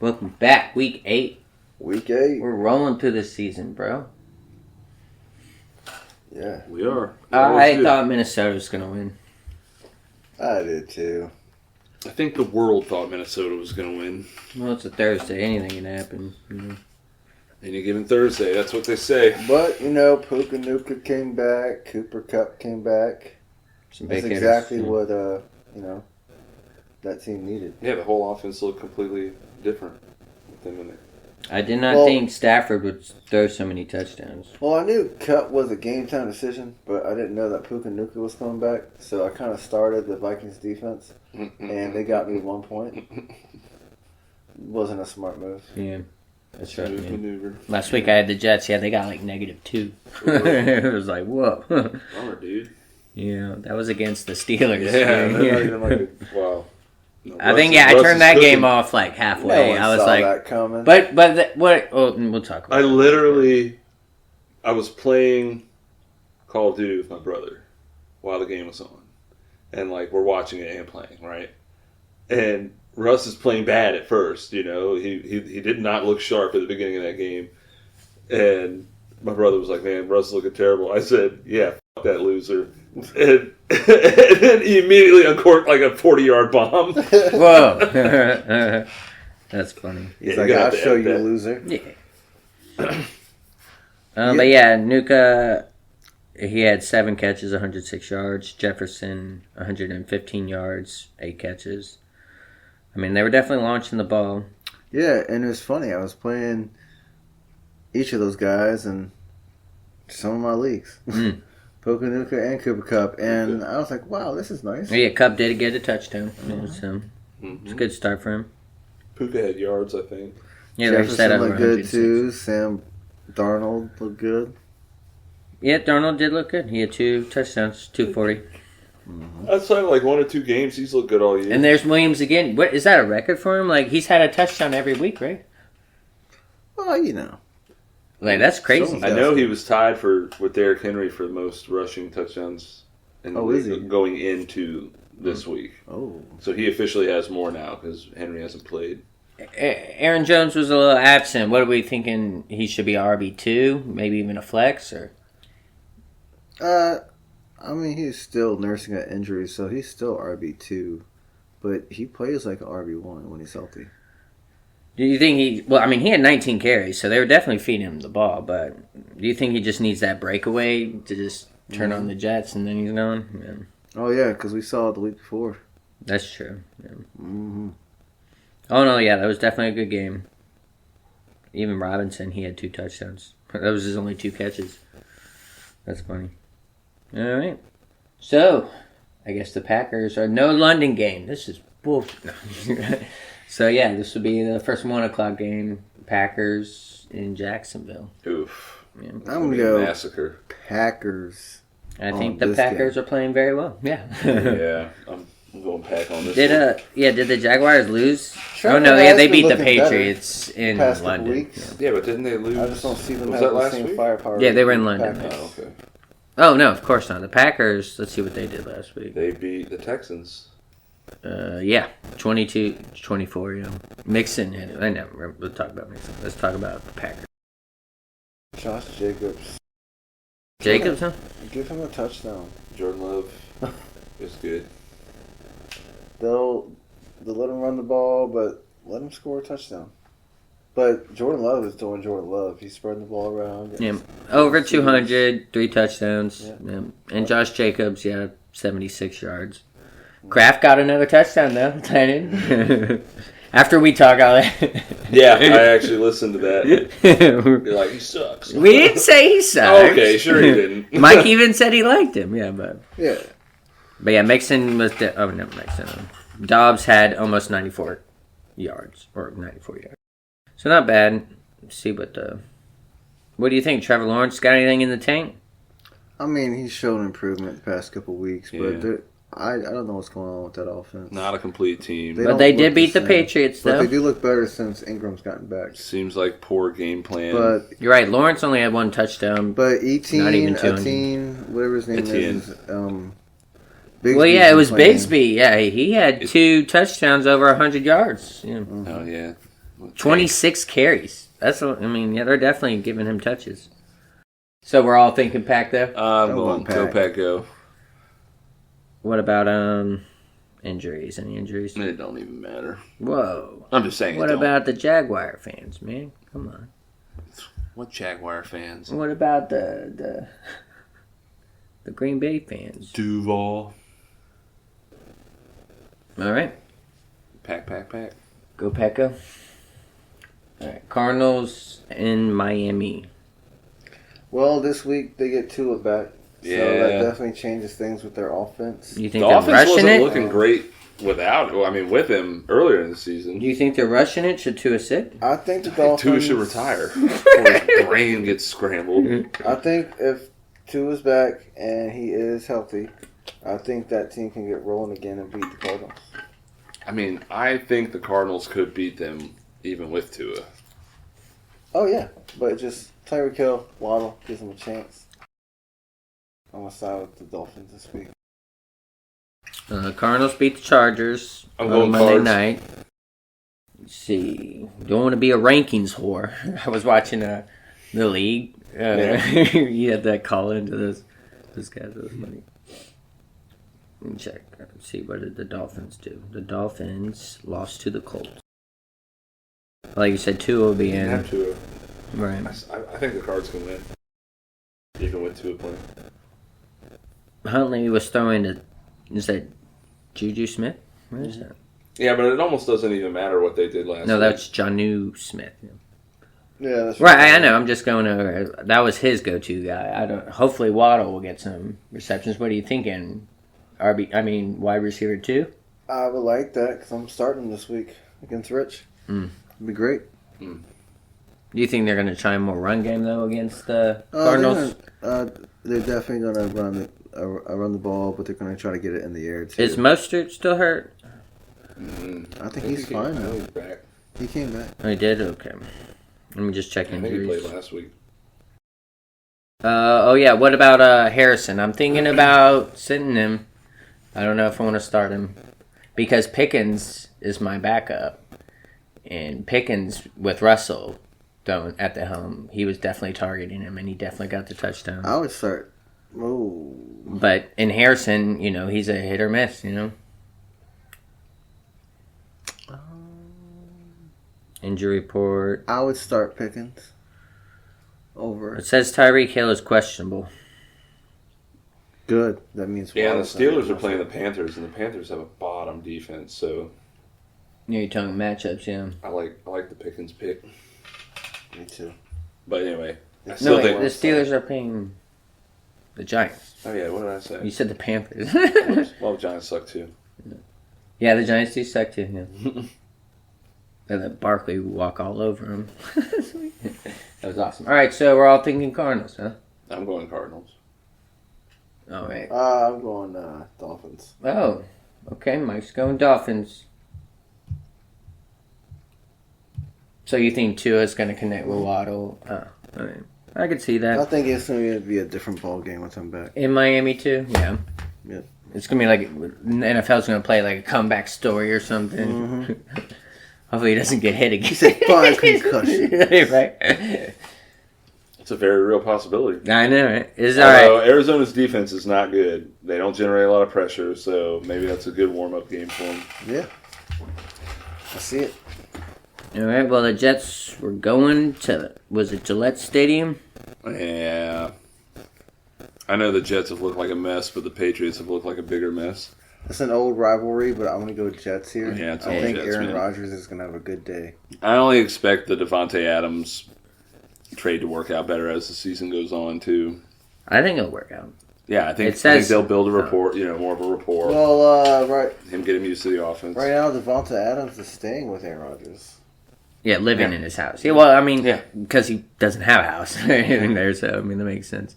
Welcome back. Week 8. Week 8. We're rolling through the season, bro. Yeah. We are. I thought Minnesota was going to win. I did too. I think the world thought Minnesota was going to win. Well, it's a Thursday. Anything can happen. You know. Any given Thursday, that's what they say. But, Puka Nuka came back. Cooper Kupp came back. That's exactly what, that team needed. Yeah, the whole offense looked completely different with them in it. I did not think Stafford would throw so many touchdowns. Well, I knew Kupp was a game-time decision, but I didn't know that Puka Nuka was coming back. So I kind of started the Vikings defense, and they got me 1 point. Wasn't a smart move. Yeah. That's right. Smooth maneuver. Last week I had the Jets. Yeah, they got like -2. It was like, whoa. Bummer, dude. Yeah, that was against the Steelers. Yeah, they're not even like wow. No, I think I turned that game off like halfway. No one I was saw like, that coming. but what? Oh, we'll talk about. I was playing Call of Duty with my brother while the game was on, and like we're watching it and playing, right? And Russ is playing bad at first, he did not look sharp at the beginning of that game, and my brother was like, "Man, Russ is looking terrible." I said, "Yeah, fuck that loser," and then he immediately uncorked like a 40-yard bomb. Whoa, that's funny. He's like, "I'll show you, loser." Yeah. But yeah, Nuka, he had 7 catches, 106 yards. Jefferson, 115 yards, 8 catches. I mean, they were definitely launching the ball. Yeah, and it was funny. I was playing each of those guys in some of my leagues. Puka Nuka and Cooper Kupp. And I was like, wow, this is nice. Yeah, Kupp did get a touchdown. It's a good start for him. Puka had yards, I think. Yeah, they set up looked good too. Sam Darnold looked good. Yeah, Darnold did look good. He had 2 touchdowns, 240. Outside of like 1 or 2 games, he's looked good all year. And there's Williams again. What is that, a record for him? Like, he's had a touchdown every week, right? Well, Like, that's crazy. I know he was tied with Derrick Henry for the most rushing touchdowns in the is league he? going into this week. Oh. So he officially has more now because Henry hasn't played. Aaron Jones was a little absent. What are we thinking? He should be RB2, maybe even a flex, or? He's still nursing an injury, so he's still RB2. But he plays like an RB1 when he's healthy. Do you think he had 19 carries, so they were definitely feeding him the ball, but do you think he just needs that breakaway to just turn on the Jets and then he's gone? Yeah. Oh, yeah, because we saw it the week before. That's true. Yeah. Mm-hmm. Oh, no, yeah, that was definitely a good game. Even Robinson, he had 2 touchdowns. That was his only 2 catches. That's funny. All right. So, I guess the Packers are no London game. This is bullshit. No. So, yeah, this will be the first 1 o'clock game. Packers in Jacksonville. Oof. Yeah. I'm going to go massacre. Packers. I think the Packers are playing very well. Yeah. Yeah, I'm going Pack on this. Did the Jaguars lose? Trevor they has beat been the looking better Patriots in past couple London. weeks. Yeah, but didn't they lose? I just don't see them Was having that the last same week? firepower. Yeah, they were in as the London. Packers. Oh, okay. Oh, no, of course not. The Packers, let's see what they did last week. They beat the Texans. 22-24, yeah. Mixon had it. I know, we'll talk about Mixon. Let's talk about the Packers. Josh Jacobs. Jacobs, huh? Give him a touchdown. Jordan Love is good. They'll let him run the ball, but let him score a touchdown. But Jordan Love is doing Jordan Love. He's spreading the ball around. Yeah, over 200, 3 touchdowns. Yeah. Yeah. And Josh Jacobs, 76 yards. Kraft got another touchdown, though. After we talk all that. Yeah, I actually listened to that. You're like, he sucks. We didn't say he sucked. Oh, okay, sure he didn't. Mike even said he liked him, but Yeah. Mixon was Mixon. Dobbs had almost 94 yards. So not bad. Let's see what do you think? Trevor Lawrence got anything in the tank? He's shown improvement the past couple weeks, but I don't know what's going on with that offense. Not a complete team. But they did beat the Patriots, though. But they do look better since Ingram's gotten back. Seems like poor game plan. But you're right. Lawrence only had 1 touchdown. But Not even 200. whatever his name is, it was Bigsby. Yeah, he had 2 touchdowns over 100 yards. Yeah. Oh, yeah. 26 carries. They're definitely giving him touches. So we're all thinking Pack though. I'm going going go Pack. Pack go. What about injuries? Any injuries? It don't even matter. Whoa. I'm just saying. What about the Jaguar fans, man? Come on. What Jaguar fans? What about the Green Bay fans? Duval. All right. Pack. Go Pecco. All right. Cardinals in Miami. Well, this week they get Tua back. So Yeah. that definitely changes things with their offense. You think The they're offense rushing wasn't it? looking great with him earlier in the season. Do you think they're rushing it? Should Tua sit? I think the Tua Dolphins should retire before his brain gets scrambled. I think if Tua's back and he is healthy, I think that team can get rolling again and beat the Cardinals. I mean, I think the Cardinals could beat them even with Tua. Oh yeah, but just Tyreek Hill, Waddle gives them a chance. I'm gonna side with the Dolphins this week. Cardinals beat the Chargers I'm on going Monday Cards. night. Let's see. Don't want to be a rankings whore. I was watching the league. You had that call into this guy. That was funny. Let me check. Let's see, what did the Dolphins do? The Dolphins lost to the Colts. Like you said, Tua will be in. Have Tua. Right. I think the Cards can win, even with Tua playing. Huntley was throwing to. Is that Juju Smith? What is that? Yeah, but it almost doesn't even matter what they did last No, week. that's Jonnu Smith. Yeah, that's Right, I know. I'm just going over. That was his go-to guy. I don't. Hopefully, Waddle will get some receptions. What are you thinking? Wide receiver 2? I would like that because I'm starting him this week against Rich. It'd be great. Do you think they're going to try more run game though against the Cardinals? They're definitely gonna run the ball, but they're gonna try to get it in the air too. Is Mostert still hurt? I think he's fine I now. think he's back. He came back. Oh, he did. Okay. Let me just check I think he injuries. played last week. Oh yeah. What about Harrison? I'm thinking about sitting him. I don't know if I want to start him because Pickens is my backup, and Pickens with Russell at the helm, he was definitely targeting him, and he definitely got the touchdown. I would start. Oh, But in Harrison, he's a hit or miss. Injury report. I would start Pickens over. It says Tyreek Hill is questionable. Good. That means Yeah, and the Waddle's Steelers gonna are playing the Panthers, and the Panthers have a bottom defense, so You're talking matchups, yeah. I like the Pickens pick. Me too. But anyway, I No, still wait, think. the Steelers are playing the Giants. Oh yeah, what did I say? You said the Panthers. Well, the Giants suck too. Yeah, the Giants do suck too. Yeah. They let Barkley walk all over him. That was awesome. All right, so we're all thinking Cardinals, huh? I'm going Cardinals. All right. I'm going Dolphins. Oh, okay. Mike's going Dolphins. So you think Tua's going to connect with Waddle? Oh, all right. I could see I that. think it's going to be a different ball game once I'm back. In Miami too? Yeah. Yep. It's going to be like, the NFL's going to play like a comeback story or something. Hopefully he doesn't get hit again. He said 5 concussions. Right. It's a very real possibility. I know, right? It's all Although right. Arizona's defense is not good. They don't generate a lot of pressure, so maybe that's a good warm-up game for them. Yeah. I see it. All right, well, the Jets were going to, was it Gillette Stadium? Yeah. I know the Jets have looked like a mess, but the Patriots have looked like a bigger mess. It's an old rivalry, but I'm going to go Jets here. Yeah, it's I all think Jets, Aaron man. Rodgers is going to have a good day. I only expect the Devontae Adams trade to work out better as the season goes on, too. I think it'll work out. Yeah, I think says- they'll build a rapport, more of a rapport. Well, right Him getting used to the offense. now, Devonta Adams is staying with Aaron Rodgers. Yeah, living Yeah. in his house. Yeah, well, I mean, Yeah. because he doesn't have a house in there, so, I mean, that makes sense.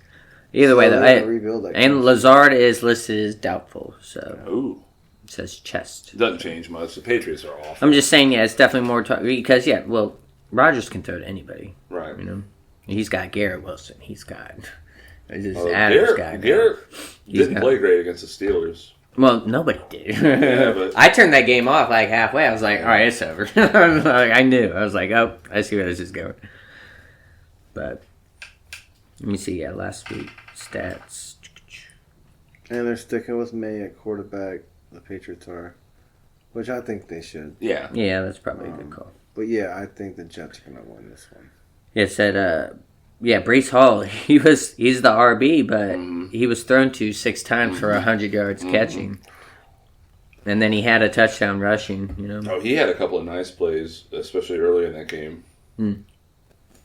Either way, So though, they're gonna rebuild that and game. Lazard is listed as doubtful, so Ooh. it says chest. Doesn't change much. The Patriots are awful. I'm just saying, yeah, it's definitely more because Rodgers can throw to anybody. Right. He's got Garrett Wilson. He's got this Oh, Adams guy. Garrett He's didn't got- play great against the Steelers. Well, nobody did. Yeah, but- I turned that game off like halfway. I was like, all right, it's over. I knew. I was like, oh, I see where this is going. But let me see. Yeah, last week stats. And they're sticking with May at quarterback. The Patriots are, which I think they should. Yeah. Yeah, that's probably a good call. But yeah, I think the Jets are going to win this one. Yeah, it said, Brees Hall, he's the RB, but he was thrown to 6 times for 100 yards catching. And then he had a touchdown rushing, you know. Oh, he had a couple of nice plays, especially early in that game.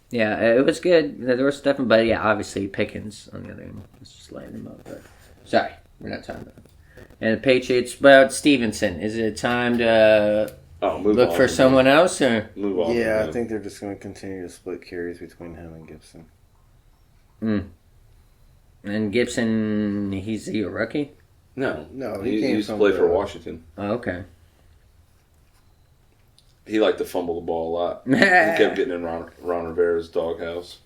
Yeah, it was good. There was stuff, but yeah, obviously Pickens on the other end. Let's just line him up. But sorry, we're not talking about it. And the Patriots, about Stevenson. Is it time to look for someone else? Or? Move on. Yeah, I think they're just going to continue to split carries between him and Gibson. And Gibson, he's a rookie? No, he used to play for Washington. Oh, okay. He liked to fumble the ball a lot. He kept getting in Ron Rivera's doghouse.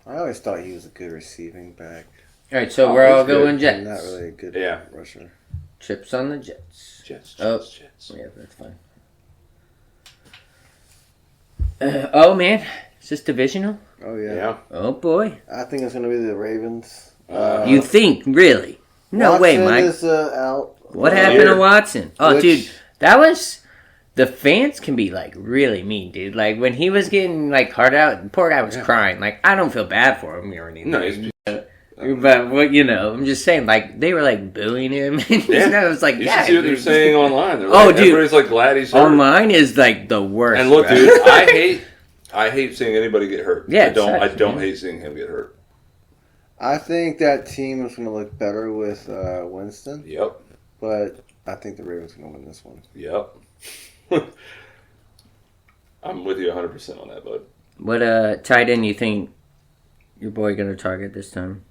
I always thought he was a good receiving back. All right, so we're all going Jets. Not really a good rusher. Chips on the Jets. Jets. Yeah, that's fine. Oh, man. Is this divisional? Oh, yeah. Yeah. Oh, boy. I think it's going to be the Ravens. You think? Really? No Watson way, Mike. is out. What happened to Watson? Oh, dude, that was... The fans can be, like, really mean, dude. Like, when he was getting, like, hard out, the poor guy was crying. Like, I don't feel bad for him or anything. No, but, what you know, I'm just saying, like, they were, like, booing him. Yeah. I was like, you yeah. should see what they're saying online. They're Oh, like, dude. everybody's, like, glad he's hurt. Online is, like, the worst. And look, bro. dude, I hate seeing anybody get hurt. Yeah, I don't hate seeing him get hurt. I think that team is going to look better with Winston. Yep. But I think the Ravens are going to win this one. Yep. I'm with you 100% on that, bud. What tight end you think your boy going to target this time?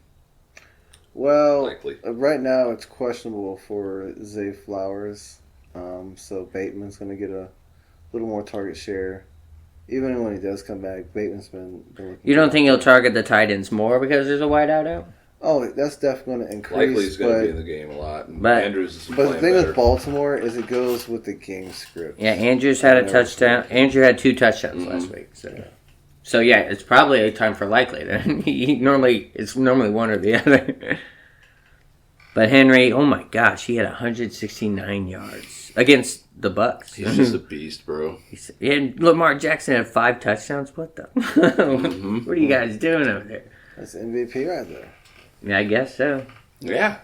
Well, Likely. Right now it's questionable for Zay Flowers. So Bateman's going to get a little more target share. Even when he does come back, Bateman's been looking. You don't think he'll target the tight ends more because there's a wideout out? Oh, that's definitely going to increase. Likely he's going to be in the game a lot. But Andrews is But playing the thing better. with Baltimore is it goes with the game script. Yeah, Andrews had a touchdown. Andrew had 2 touchdowns last week. So yeah, it's probably a time for Likely. Then it's normally one or the other. But Henry, oh my gosh, he had 169 yards against the Bucks. He's just a beast, bro. And Lamar Jackson had 5 touchdowns. What the? What are you guys doing over there? That's MVP right there. Yeah, I guess so. Yeah.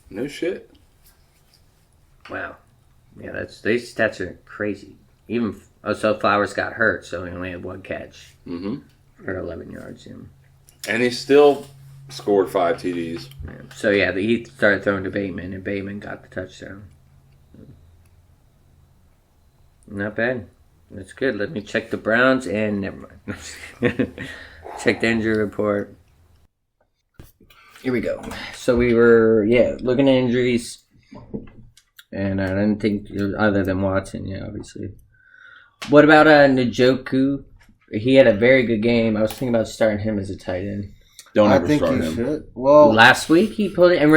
No shit. Wow. Yeah, these stats are crazy. Even so, Flowers got hurt, so he only had 1 catch for 11 yards. Yeah. And he still scored 5 TDs. Yeah. So yeah, he started throwing to Bateman, and Bateman got the touchdown. Not bad. That's good. Let me check the Browns, and never mind. Check the injury report. Here we go. So we were, looking at injuries. And I didn't think, other than Watson, obviously. What about Njoku? He had a very good game. I was thinking about starting him as a tight end. Don't I ever think start you him. should. Well, Last week he pulled it, and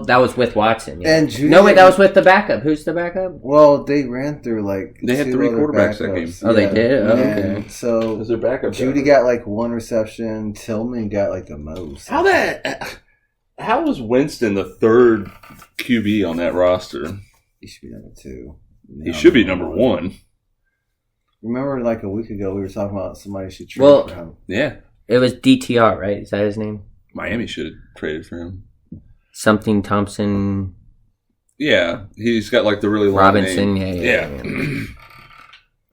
that was with Watson. Yeah. And Judy, no, wait, that was with the backup. Who's the backup? Well, they ran through They had 2 three other quarterbacks that backups. game. Oh, they did? Oh, And okay. So Because their backup. Judy got 1 reception. Tillman got the most. How was Winston the 3rd QB on that roster? He should be number 2. He should be number 1. Remember, a week ago, we were talking about somebody should trade Well, for him. Yeah. It was DTR, right? Is that his name? Miami should have traded for him. Something Thompson Yeah. He's got the really long Robinson. name. Yeah.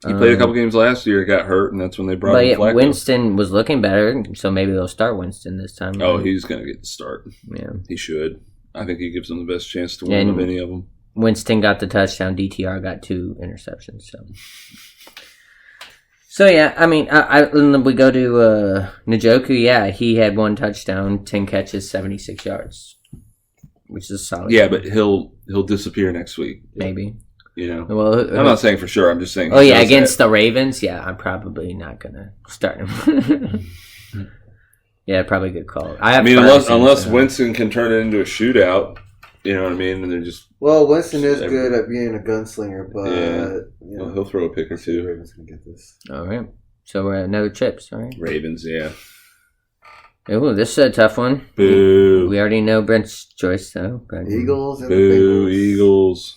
He played a couple games last year, got hurt, and that's when they brought in Flacco. Winston was looking better, so maybe they'll start Winston this time. Oh, he's going to get the start. Yeah. He should. I think he gives them the best chance to win of any of them. Winston got the touchdown. DTR got 2 interceptions. So yeah, I mean, we go to Njoku. Yeah, he had 1 touchdown, 10 catches, 76 yards, which is solid. Yeah, but he'll disappear next week. Maybe. Well, I'm not saying for sure. I'm just saying. Oh yeah, against the Ravens. Yeah, I'm probably not gonna start him. Yeah, probably a good call. Unless Winston can turn it into a shootout, You know what I mean? And they're just Well, Winston is good at being a gunslinger, but you know, he'll throw a pick or two. Ravens can get this. All right. So we're at another chips, all right? Ravens, yeah. Oh, this is a tough one. Boo. We already know Brent's choice, though. But Eagles and Boo, the Bengals. Eagles.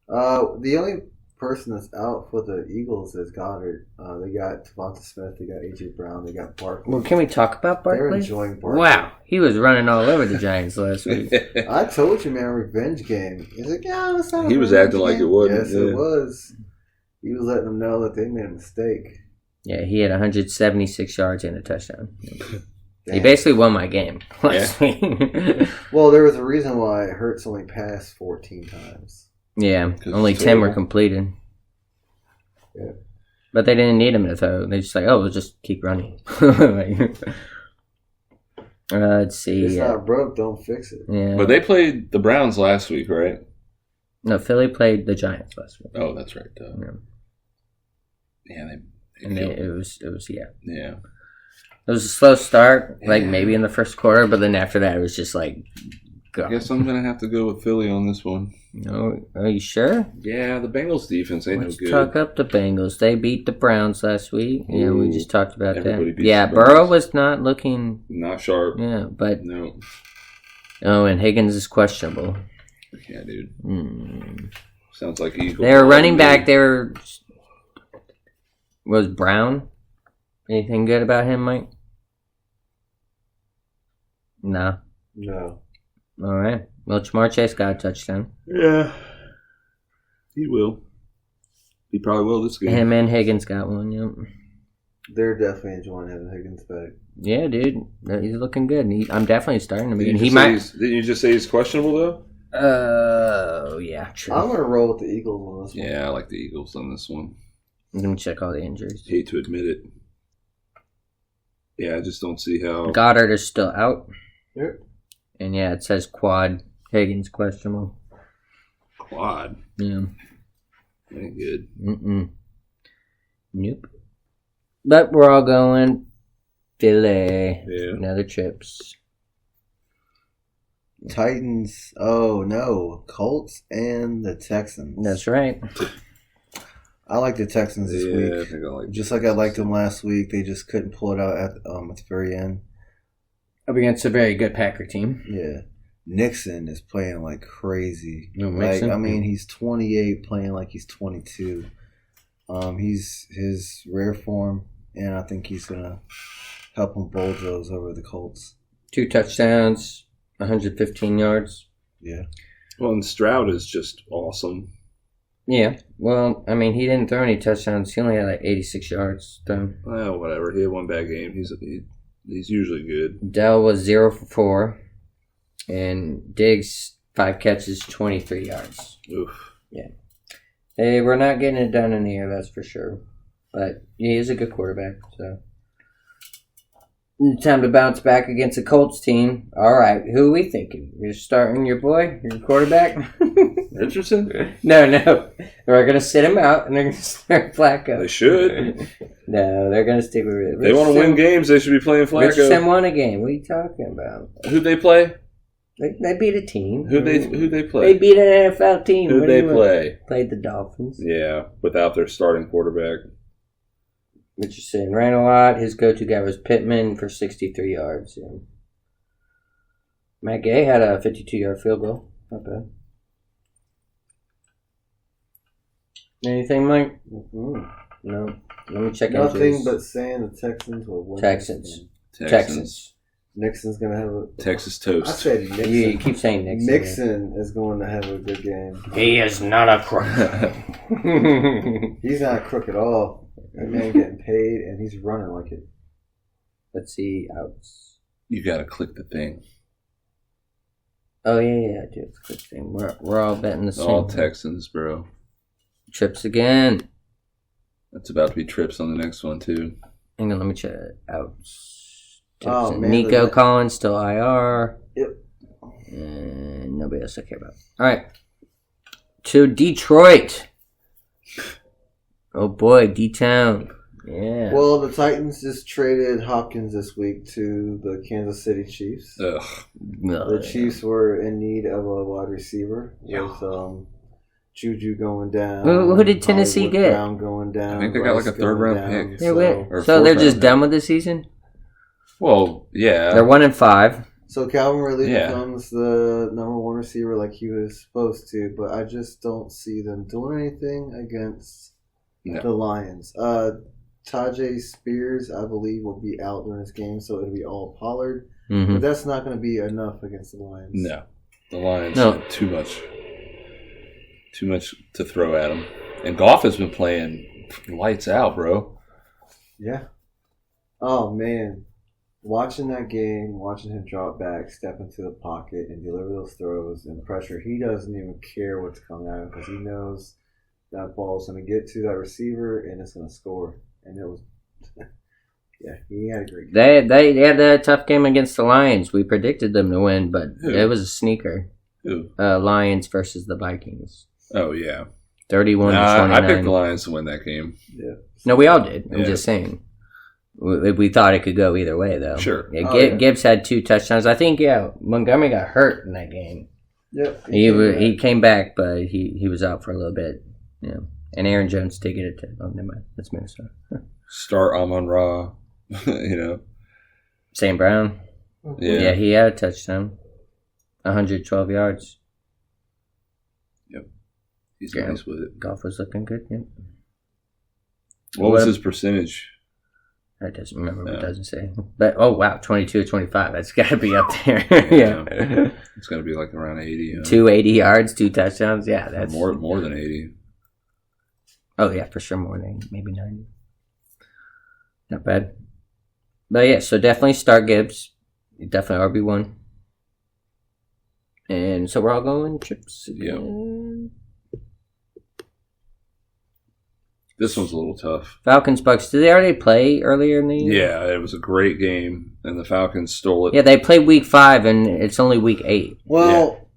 The only person that's out for the Eagles is Goddard. They got Devonta Smith, they got A.J. Brown, they got Barkley. well, can we talk about They're Barkley? enjoying Barkley. Wow, he was running all over the Giants last week. I told you, man, revenge game. He's like, yeah, it's not a He was revenge acting like game. it wasn't, Yes, yeah. it was. He was letting them know that they made a mistake. Yeah, he had 176 yards and a touchdown. He Damn. basically won my game last week. Well, there was a reason why Hurts only passed 14 times. Yeah, 'Cause only it's 10 were terrible. completed. Yeah. But they didn't need him to throw. They just like, oh, we'll just keep running. Let's see. It's not broke, don't fix it. Yeah. But they played the Browns last week, right? No, Philly played the Giants last week. Oh, that's right. Yeah, And killed it was yeah. Yeah. It was a slow start, like Yeah. maybe in the first quarter, but then after that it was just like, go. I guess I'm going to have to go with Philly on this one. No, are you sure? Yeah, the Bengals defense ain't Let's no good. talk up the Bengals. They beat the Browns last week. Yeah, we Ooh, just talked about everybody that. beats Yeah, the Burrow Bengals. was not looking. Not sharp. Yeah, but No. oh, and Higgins is questionable. Yeah, dude. Hmm. Sounds like Eagle. They were running back. They were. Was Brown anything good about him, Mike? No. No. All right. Well, Jamar Chase got a touchdown. Yeah. He will. He probably will this game. Him and Higgins got one. Yep. They're definitely enjoying having Higgins back. Yeah, dude, he's looking good. I'm definitely starting him Didn't again. you He say might. didn't you just say he's questionable, though? Oh, yeah, true. I'm going to roll with the Eagles on this one. Yeah, I like the Eagles on this one. Let me check all the injuries. Hate to admit it. Yeah, I just don't see how. Goddard is still out. Yep. And yeah, it says quad. Higgins questionable. Quad. Yeah. Ain't good. Nope. But we're all going Philly. Yeah. Another chips. Titans. Oh, no. Colts and the Texans. That's right. I like the Texans this Yeah, I week. think I like Just like I liked them last week. They just couldn't pull it out at the very end. Up against a very good Packer team. Yeah. Nixon is playing like crazy. No, Like, Mixon? I mean, he's 28 playing like he's 22. He's his rare form, and I think he's going to help him bulldoze over the Colts. 2 touchdowns, 115 yards. Yeah. Well, and Stroud is just awesome. Yeah. Well, I mean, he didn't throw any touchdowns. He only had like 86 yards thrown. Well, whatever. He had one bad game. He's usually good. Dell was 0 for 4. And Diggs, 5 catches, 23 yards. Oof. Hey, we're not getting it done in the air, that's for sure. But he is a good quarterback, so. Time to bounce back against a Colts team. All right, who are we thinking? You're starting your boy, your quarterback? Richardson? No. We're going to sit him out, and they're going to start Flacco. They should. No, they're going to stick with it. If they want to win games, they should be playing Richardson Flacco. won a game. What are you talking about? Who'd they play? They beat a team. Who'd they play? They beat an NFL team. Who'd What do they you want? play? Played the Dolphins. Yeah, without their starting quarterback. Richardson ran a lot. His go-to guy was Pittman for 63 yards. Yeah. Matt Gay had a 52-yard field goal. Not bad. Anything, Mike? No. Let me check Nothing injuries. but saying the Texans will win. Texans. this game. Texans. Nixon's going to have a... Texas I toast. said Nixon. You keep saying Nixon. Nixon is going to have a good game. He is not a crook. He's not crook at all. That man getting paid, and he's running like it. Let's see. Outs. You gotta click the thing. Oh, yeah, I do. It's a good thing. We're all betting the same. All Texans, bro. Trips again. That's about to be trips on the next one, too. Hang on, let me check. Outs. Oh, man, Nico the- Collins still IR. Yep. And nobody else I care about. All right. To Detroit. Oh boy, D-Town. Yeah. Well, the Titans just traded Hopkins this week to the Kansas City Chiefs. Ugh. No, The Chiefs were in need of a wide receiver with Juju going down. Who did Tennessee Hollywood get? Brown going down. I think they got like a Rice third-round going pick. down, So Or they're fourth just round done with the season? Well, yeah. They're 1-5. So Calvin Ridley Yeah. becomes the number one receiver like he was supposed to, but I just don't see them doing anything against No. the Lions. Tajay Spears, I believe, will be out during this game, so it'll be all Pollard. Mm-hmm. But that's not going to be enough against the Lions. No. The Lions No. have too much to throw at them. And Goff has been playing lights out, bro. Yeah. Oh, man. Watching that game, watching him drop back, step into the pocket, and deliver those throws and pressure, he doesn't even care what's coming at him because he knows that ball's going to get to that receiver and it's going to score. And it was, yeah, he had a great game. They had a tough game against the Lions. We predicted them to win, but Who? it was a sneaker. Who? Lions versus the Vikings. Oh, yeah. 31 to I 29. picked the Lions to win that game. Yeah. No, we all did. I'm Yeah. just saying. We thought it could go either way, though. Sure. Yeah, Oh, yeah. Gibbs had 2 touchdowns. I think, Montgomery got hurt in that game. Yep. He came back, but he was out for a little bit. Yeah. And Aaron Jones did get it. Oh, never mind. That's Minnesota. Start Amon-Ra, St. Brown. Yeah, he had a touchdown. 112 yards. He's Yeah. nice with it. Golf was looking good. Yep. What was his percentage? I doesn't remember. It No. doesn't say. But oh wow, 22-25. That's got to be up there. Yeah. It's going to be like around 80. 280 yards, 2 touchdowns. Yeah, that's more than 80. Oh yeah, for sure more than maybe 90. Not bad. But yeah, so definitely start Gibbs. Definitely RB1. And so we're all going trips again. This one's a little tough. Falcons Bucks. Did they already play earlier in the year? Yeah, it was a great game, and the Falcons stole it. Yeah, they played week 5 and it's only week 8. Well,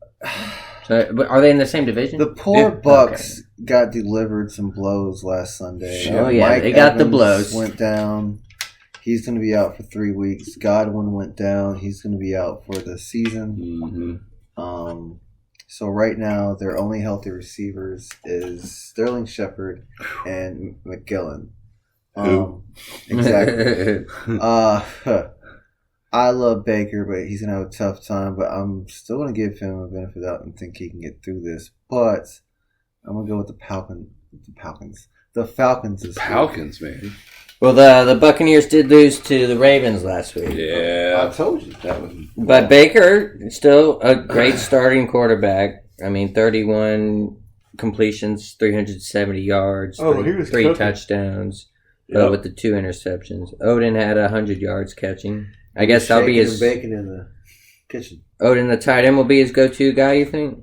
So, but are they in the same division? the poor Yeah. Bucks got delivered some blows last Sunday. Oh, yeah, they got the blows. Went down. He's going to be out for 3 weeks. Godwin went down. He's going to be out for the season. Mm-hmm. So right now, their only healthy receivers is Sterling Shepard and McGillen. Exactly. I love Baker, but he's gonna have a tough time. But I'm still gonna give him a benefit of the doubt and think he can get through this. But I'm gonna go with the Falcons. The Falcons is Falcons, man. Well, the Buccaneers did lose to the Ravens last week. Yeah. I told you. That was. But Baker, still a great starting quarterback. I mean, 31 completions, 370 yards, Oh, he was three cooking. touchdowns Yep. with the 2 interceptions. Odin had 100 yards catching. I guess that'll be Shaking his... and bacon in the kitchen. Odin, the tight end, will be his go-to guy, you think?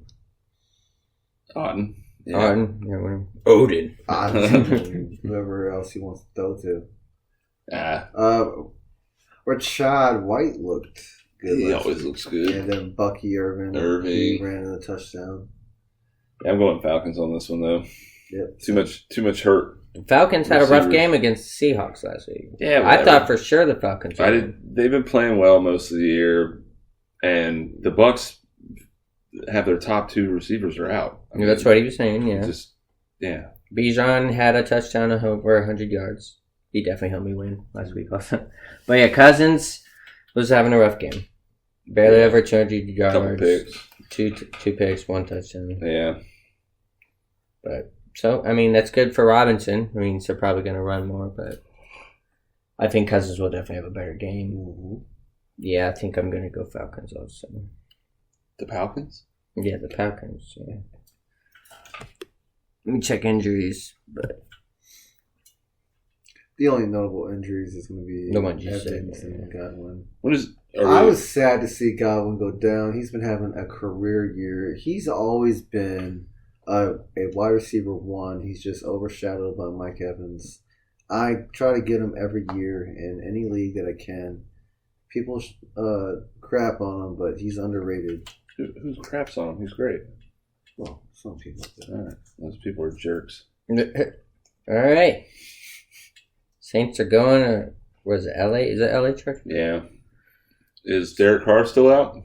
Otten. Yeah. Odin? Yeah, whatever. Odin. Whoever else he wants to throw to. Ah, Rashad White looked good. he last always week. looks good. And then Bucky Irvin. Irving. He ran in the touchdown. Yeah, I'm going Falcons on this one though. Yep. Too much hurt. Falcons had a rough Receivers. game against the Seahawks last week. Yeah, I thought for sure the Falcons would. They've been playing well most of the year, and the Bucks have their top 2 receivers are out. I mean, That's what he was saying, yeah. Yeah. Bijan had a touchdown of over 100 yards. He definitely helped me win last week also. But yeah, Cousins was having a rough game. Barely over 200 Couple yards. picks. Two picks, 1 touchdown. Yeah. But so, I mean, that's good for Robinson. I mean, they're probably going to run more, but I think Cousins will definitely have a better game. Mm-hmm. Yeah, I think I'm going to go Falcons also. The Falcons? Yeah, the Falcons, yeah. Let me check injuries, but The only notable injuries is going to be The ones you said, Evans and Godwin. I I was sad to see Godwin go down. He's been having a career year. He's always been a wide receiver 1. He's just overshadowed by Mike Evans. I try to get him every year in any league that I can. People crap on him, but he's underrated. Who's craps on him? He's great. Well, some people do. All right. Those people are jerks. all right. Saints are going, or was it LA? Is it LA Chargers? Yeah. Is Derek Carr still out?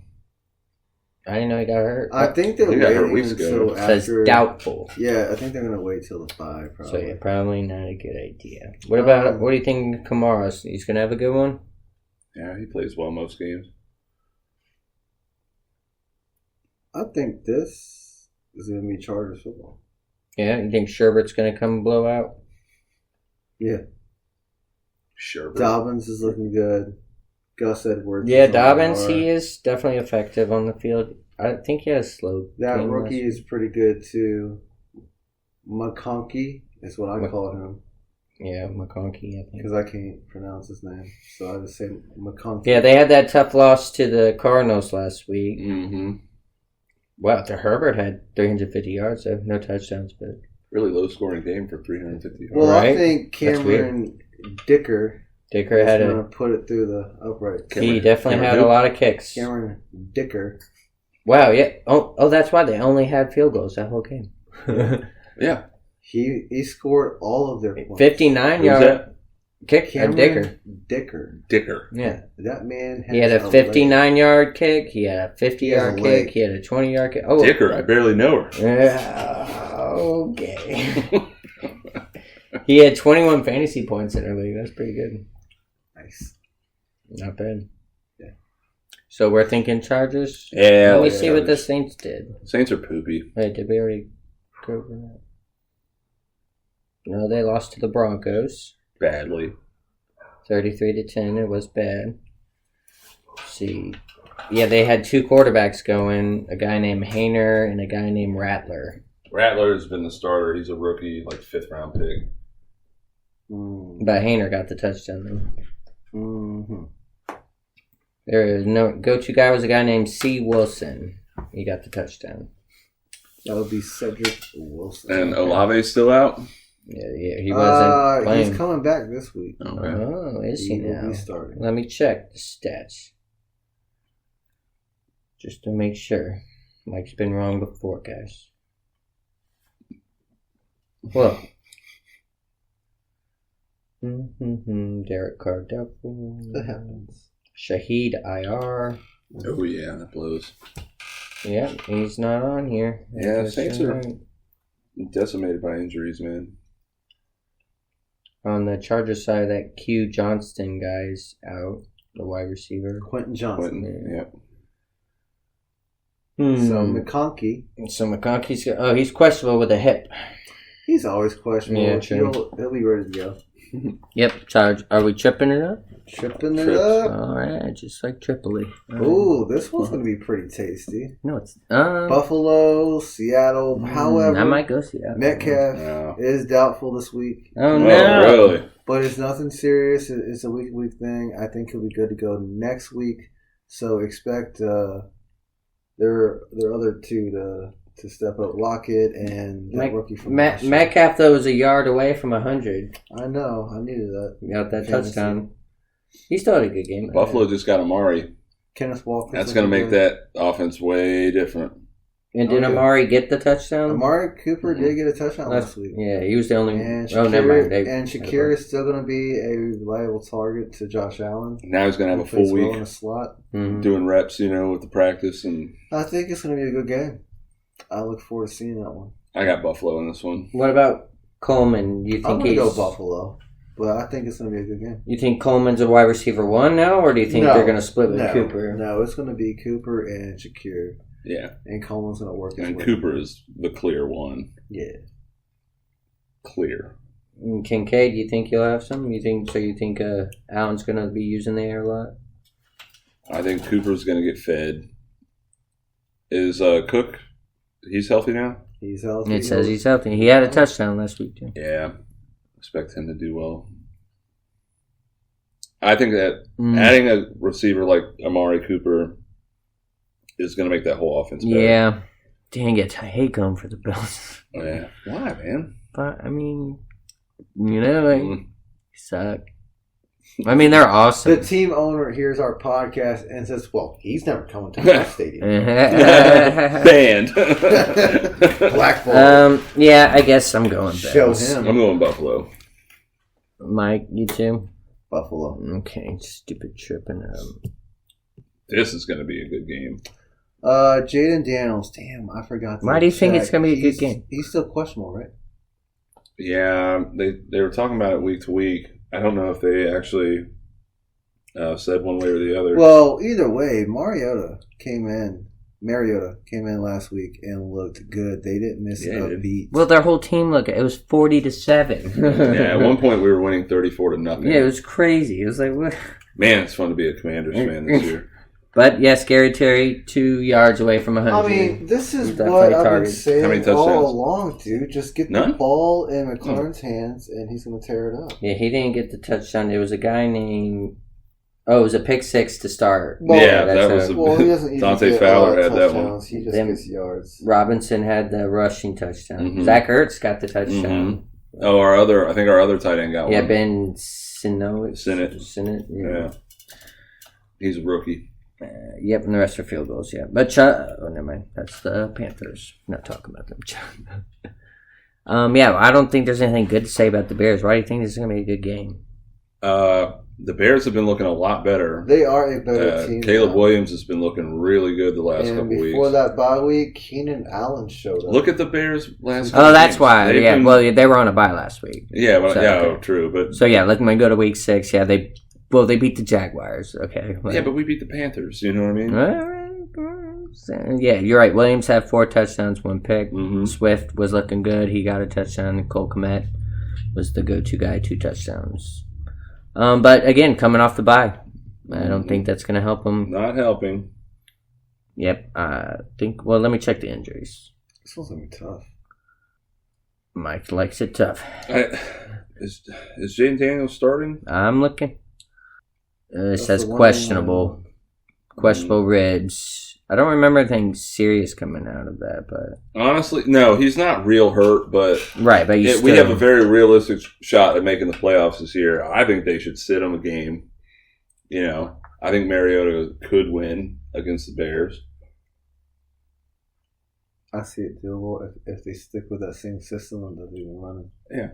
I didn't know he got hurt. I think they're He got hurt waiting weeks ago. until It says after. doubtful. Yeah, I think they're gonna wait till the bye. So Probably. yeah, probably not a good idea. What about what do you think Kamara? He's gonna have a good one? Yeah, he plays well most games. I think this is gonna be Chargers football. Yeah, you think Sherbert's gonna come blow out? Yeah, Sure. Dobbins is looking good. Gus Edwards. Yeah, is on Dobbins, par. he is definitely effective on the field. I think he has slow. That game rookie last- is pretty good too. McConkey is what I call him Yeah, McConkey, I think. because I can't pronounce his name, so I just say McConkey. Yeah, they had that tough loss to the Cardinals last week. Mm-hmm. Wow, the Herbert had 350 yards, though. No touchdowns, but Really low scoring game for 350 yards. Well, I Right? think That's Cameron Dicker Dicker is had going to a. put it through the upright. He definitely Cameron had who? a lot of kicks. Cameron Dicker. Wow, yeah. Oh, that's why they only had field goals that whole game. Yeah. He scored all of their points. 59 Who's yard that? kick. Cameron Dicker. Dicker. Dicker. Yeah. That man has He had a leg. 59-yard kick. He had a 50-yard He has a kick. leg. He had a 20-yard kick. Oh, Dicker, I barely know her. Okay. He had 21 fantasy points in her league. That's pretty good. Nice. Not bad. Yeah. So we're thinking Chargers? Yeah. Let me like see what the Chargers. Saints did. Saints are poopy. Wait, did we already go over that? No, they lost to the Broncos. Badly. 33-10. It was bad. Let's see. Yeah, they had two quarterbacks going, a guy named Hayner and a guy named Rattler. Rattler's been the starter. He's a rookie, like 5th round pick. But Hayner got the touchdown though. Mm-hmm. There is no go-to guy was a guy named C. Wilson. He got the touchdown. That would be Cedric Wilson. And Olave's still out? Yeah, he wasn't playing. He's coming back this week. Okay. Oh, is he will now? be starting. Let me check the stats. Just to make sure. Mike's been wrong before, guys. Well. Derek Carr doubtful. That happens. Shaheed IR. Oh, yeah, that blows. Yeah, he's not on here. Yeah, That's Saints are- right. Decimated by injuries, man. On the Chargers side, that Q Johnston guy's out, the wide receiver. Quentin Johnson. Quentin, yeah. So McConkey, So McConkey's he's questionable with a hip. he's always questionable. Yeah, true. He'll be ready to go. Yep, Charge. Are we tripping it up? Tripping it Trips. up. All right, just like Tripoli. Ooh, this one's going to be pretty tasty. No, it's Buffalo, Seattle. However, I might go see that. Metcalf No. is doubtful this week, Oh Oh, no! really? but it's nothing serious. It's a week thing. I think he'll be good to go next week. So expect their other two to step up, Lockett and that rookie from last year. Metcalf though was a yard away from 100. I know. I needed that. Got that Fantasy. touchdown. He still had a good game. Buffalo just got Amari. Kenneth Walker. That's going to make that offense way different. And did Oh, yeah. Amari get the touchdown? Amari Cooper did get a touchdown last week. Yeah, he was the only. And Oh, never mind. Shakir is still going to be a reliable target to Josh Allen. Now he's going to have a He plays full well in week the slot. Mhm. doing reps, with the practice. And I think it's going to be a good game. I look forward to seeing that one. I got Buffalo in this one. What about Coleman? You I'm think going to he's go Buffalo, but I think it's going to be a good game. You think Coleman's a wide receiver one now, or do you think No. they're going to split with No, Cooper? No, it's going to be Cooper and Shakir, Yeah. and Coleman's going to work his And way. Cooper is the clear one. Yeah. Clear. And Kincaid, you think he'll have some? You think Allen's going to be using the air a lot? I think Cooper's going to get fed. Is Cook, he's healthy now? He's healthy. It says he's healthy. He had a touchdown last week too. Yeah. Expect him to do well. I think that Mm. adding a receiver like Amari Cooper is going to make that whole offense better. Yeah. Dang it. I hate going for the Bills. Oh, yeah. Why, man? But, I mean, they suck. I mean, they're awesome. The team owner hears our podcast and says, "Well, he's never coming to my stadium." Banned. Blackball. Yeah, I guess I'm going Bills. Show him. I'm going Buffalo. Mike, you too? Buffalo. Okay, stupid tripping. This is going to be a good game. Jaden Daniels. Damn, I forgot. Why do you think it's going to be a good game? He's still questionable, right? Yeah, they were talking about it week to week. I don't know if they actually said one way or the other. Well, either way, Mariota came in last week and looked good. They didn't miss a beat. Well, their whole team it was 40-7. Yeah, at one point we were winning 34-0. Yeah, it was crazy. It was like, what? Man, it's fun to be a Commanders fan this year. But yeah, Scary Terry 2 yards away from 100. I mean, this is what I've been saying all along, dude. Just get the ball in McLaurin's hands, and he's going to tear it up. Yeah, he didn't get the touchdown. It was a guy named... Oh, it was a pick six to start. Well, yeah, that was he doesn't Dante Fowler had that one. He just gets yards. Robinson had the rushing touchdown. Mm-hmm. Zach Ertz got the touchdown. Mm-hmm. Oh, I think our other tight end got one. Yeah, Ben Sinnott. Yeah. He's a rookie. Yep, and the rest are field goals, yeah. But, never mind. That's the Panthers. Not talking about them. Yeah, I don't think there's anything good to say about the Bears. Why do you think this is going to be a good game? The Bears have been looking a lot better. They are a better team. Caleb Williams has been looking really good the last couple weeks. Before that bye week, Keenan Allen showed up. Look at the Bears last week. Oh, that's why. Yeah, they were on a bye last week. Yeah, but true. But so yeah, let me go to week 6. Yeah, they beat the Jaguars. Okay. Yeah, but we beat the Panthers. You know what I mean? Yeah, you're right. Williams had 4 touchdowns, 1 pick. Mm-hmm. Swift was looking good. He got a touchdown. Cole Kmet was the go-to guy, 2 touchdowns. But again, coming off the bye, I don't think that's going to help him. Not helping. Yep. Well, let me check the injuries. This one's going to be tough. Mike likes it tough. Is Jaden Daniels starting? I'm looking. It says questionable. Questionable ribs. I don't remember anything serious coming out of that, but honestly, no, he's not real hurt. But right, but we have a very realistic shot at making the playoffs this year. I think they should sit him a game. You know, I think Mariota could win against the Bears. I see it doable if they stick with that same system that they've been running. Yeah.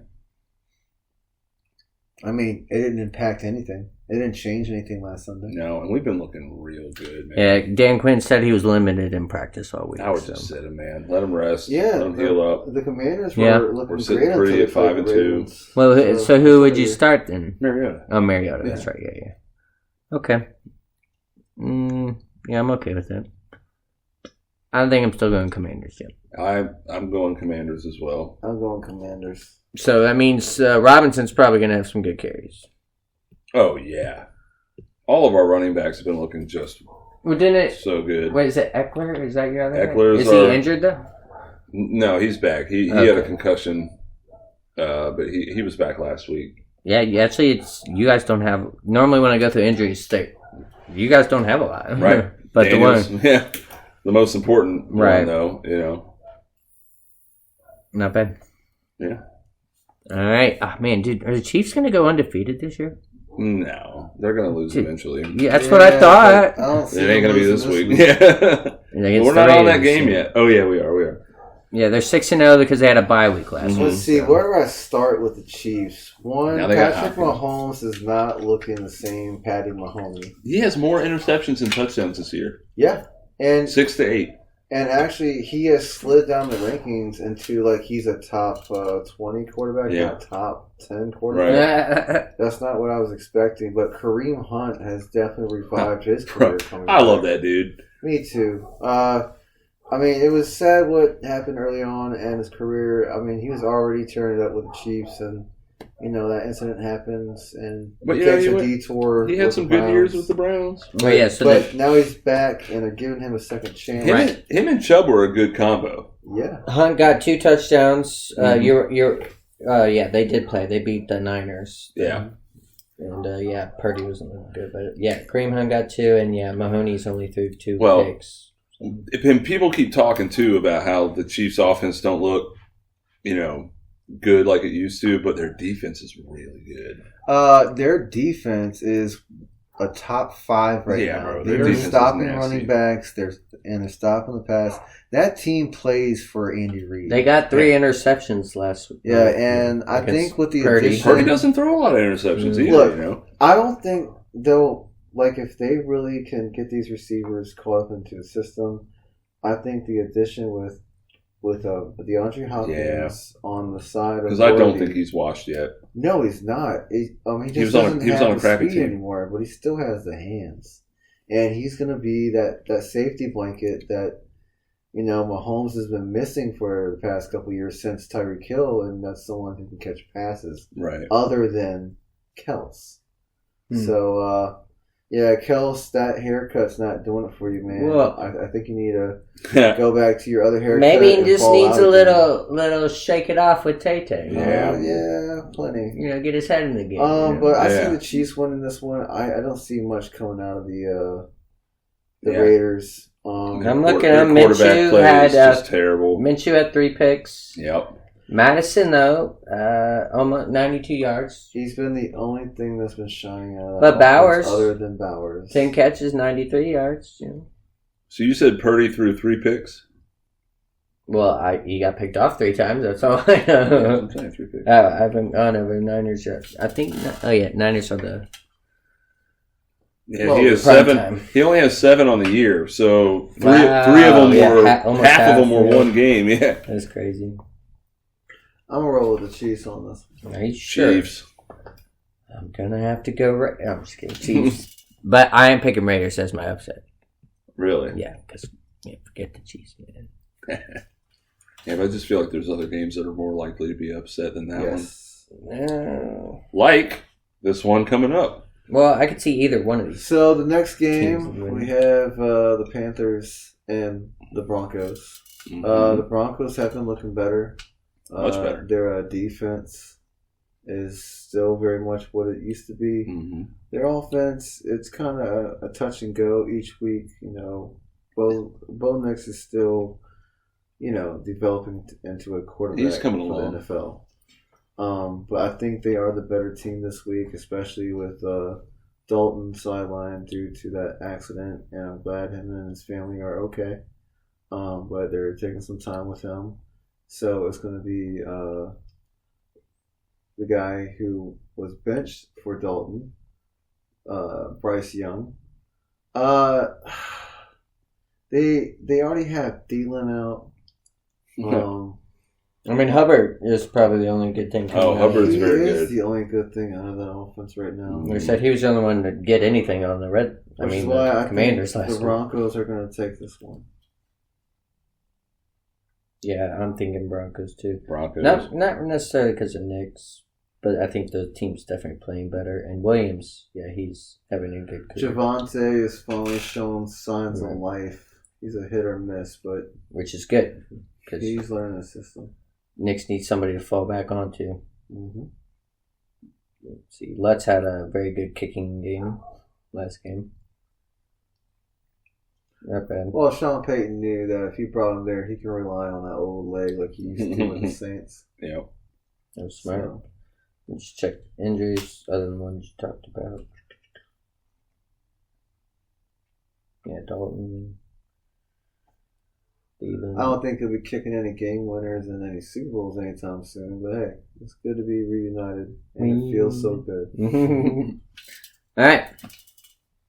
I mean, it didn't impact anything. It didn't change anything last Sunday. No, and we've been looking real good, man. Yeah, Dan Quinn said he was limited in practice all week. I would just sit him, man. Let him rest. Yeah. Let him heal up. The Commanders were looking sitting pretty at 5-2. Well, so who would you start then? Mariota. Oh, Mariota. That's right. Yeah. Okay. Yeah, I'm okay with that. I think I'm still going Commanders, yeah. I'm going Commanders as well. I'm going Commanders. So that means Robinson's probably going to have some good carries. Oh, yeah. All of our running backs have been looking just so good. Wait, is it Eckler? Is that your other guy? Is he injured, though? No, he's back. He had a concussion, but he was back last week. Yeah, actually, you guys don't have... Normally when I go through injuries, you guys don't have a lot. Right. But Daniels, the most important one, though, you know. Not bad. Yeah. All right. Oh, man, dude, are the Chiefs going to go undefeated this year? No. They're going to lose eventually. Yeah, that's what I thought. It ain't going to be this week. Yeah. We're not on that game yet. Oh, yeah, we are. Yeah, they're 6-0 because they had a bye week last week. Let's see, where do I start with the Chiefs? One, Patrick Mahomes is not looking the same Patty Mahomes. He has more interceptions than touchdowns this year. Yeah. And 6 to 8. And actually, he has slid down the rankings into, he's a top 20 quarterback, not top 10 quarterback. Right. That's not what I was expecting. But Kareem Hunt has definitely revived his career. I love that dude. Me too. I mean, it was sad what happened early on in his career. I mean, he was already turning it up with the Chiefs, and that incident happens, and he takes a detour. He had some good years with the Browns. But now he's back, and they're giving him a second chance. Him and Chubb were a good combo. Yeah. Hunt got 2 touchdowns. They did play. They beat the Niners. Yeah. And Purdy wasn't looking good, but Kareem Hunt got 2, and Mahoney's only threw 2 picks. And people keep talking too about how the Chiefs' offense don't look, good like it used to, but their defense is really good. Their defense is a top 5 right Yeah, now. bro, their They're defense is stopping nasty. running backs. They're stopping the pass. That team plays for Andy Reid. They got 3 interceptions last week. Yeah, and I think with the Purdy. addition, Purdy doesn't throw a lot of interceptions either. Look, You know, I don't think they'll if they really can get these receivers caught up into the system. I think the addition with DeAndre Hopkins on the side of because I don't Gordy- think he's washed yet. No, he's not. He was just on a- doesn't he was have on a the crappy speed team. anymore, but he still has the hands, and he's going to be that safety blanket that Mahomes has been missing for the past couple of years since Tyreek Hill, and that's someone who can catch passes Right. other than Kels. Hmm. So, Kels, that haircut's not doing it for you, man. Well- I think you need to go back to your other haircut. Maybe he and just fall needs out a again. little shake it off with Tay-Tay. Yeah. Yeah, plenty. Get his head in the game. But I Yeah. see the Chiefs winning this one. I don't see much coming out of the Yeah. Raiders. I'm looking Their at quarterback Minshew play had is just terrible. Minshew had 3 picks. Yep. Madison though, almost 92 yards, He's been the only thing that's been shining out of But that offense Bowers- other than Bowers. 10 catches, 93 yards. So you said Purdy threw 3 picks? Well, he got picked off 3 times. That's all I Yeah, know. I'm saying 3 picks. the Niners. I think. Niners are the. Yeah, Well, he has prime 7. time. He only has 7 on the year, so three Wow, of them yeah, were almost half of half, them were yeah. one game. Yeah, That's crazy. I'm gonna roll with the Chiefs on this. Are you sure? Chiefs. I'm gonna have to go. I'm just kidding. Chiefs. But I am picking Raiders as my upset. Really? Yeah, because forget the Chiefs, man. Yeah, but I just feel like there's other games that are more likely to be upset than that Yes. No. one. Like this one coming up. Well, I could see either one of these. So the next Teams game win. we have the Panthers and the Broncos. Mhm. The Broncos have been looking better. Much better. Their defense is still very much what it used to be. Mhm. Their offense, it's kind of a touch and go each week. Bo Nix is still, developing into a quarterback He's coming for along. the NFL. But I think they are the better team this week, especially with Dalton sidelined due to that accident. And I'm glad him and his family are okay. But they're taking some time with him. So it's going to be the guy who was benched for Dalton, Bryce Young. They already have Thielen out. I mean, Hubbard is probably the only good thing coming Oh, out. Hubbard's He very is good. the only good thing out of that offense right now. They said he was the only one to get anything on the red. Which is why I Commanders think last the week. Broncos are going to take this one. Yeah, I'm thinking Broncos too. Broncos. Not necessarily because of Knicks, but I think the team's definitely playing better. And Williams, he's having a good career, Javante is finally showing signs of life. He's a hit or miss, but which is good because he's learning the system. Knicks need somebody to fall back onto. Mm-hmm. Let's see, Lutz had a very good kicking game last game. Not bad. Well, Sean Payton knew that if he brought him there, he can rely on that old leg like he used to with the Saints. Yeah. That was smart. So, Let's check injuries other than the ones you talked about. Yeah, Dalton. Thielen. I don't think he'll be kicking any game winners in any Super Bowls anytime soon. But hey, it's good to be reunited, and it feels so good. All right.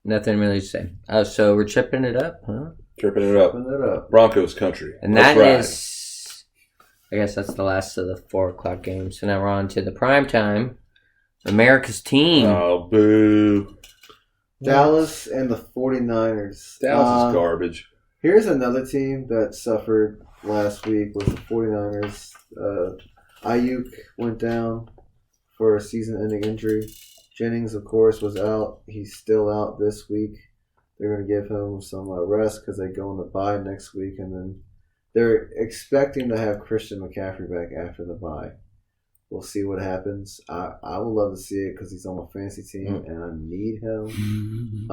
Nothing really to say. So we're tripping it up, huh? Tripping it up. Open it up. Broncos country. And Let's that ride. is, I guess that's the last of the 4 o'clock games. So now we're on to the prime time. America's team. Oh, boo. Dallas and the 49ers. Dallas is garbage. Here's another team that suffered last week was the 49ers. Ayuk went down for a season-ending injury. Jennings, of course, was out. He's still out this week. They're going to give him some rest because they go on the bye next week. And then they're expecting to have Christian McCaffrey back after the bye. We'll see what happens. I would love to see it because he's on my fantasy team and I need him.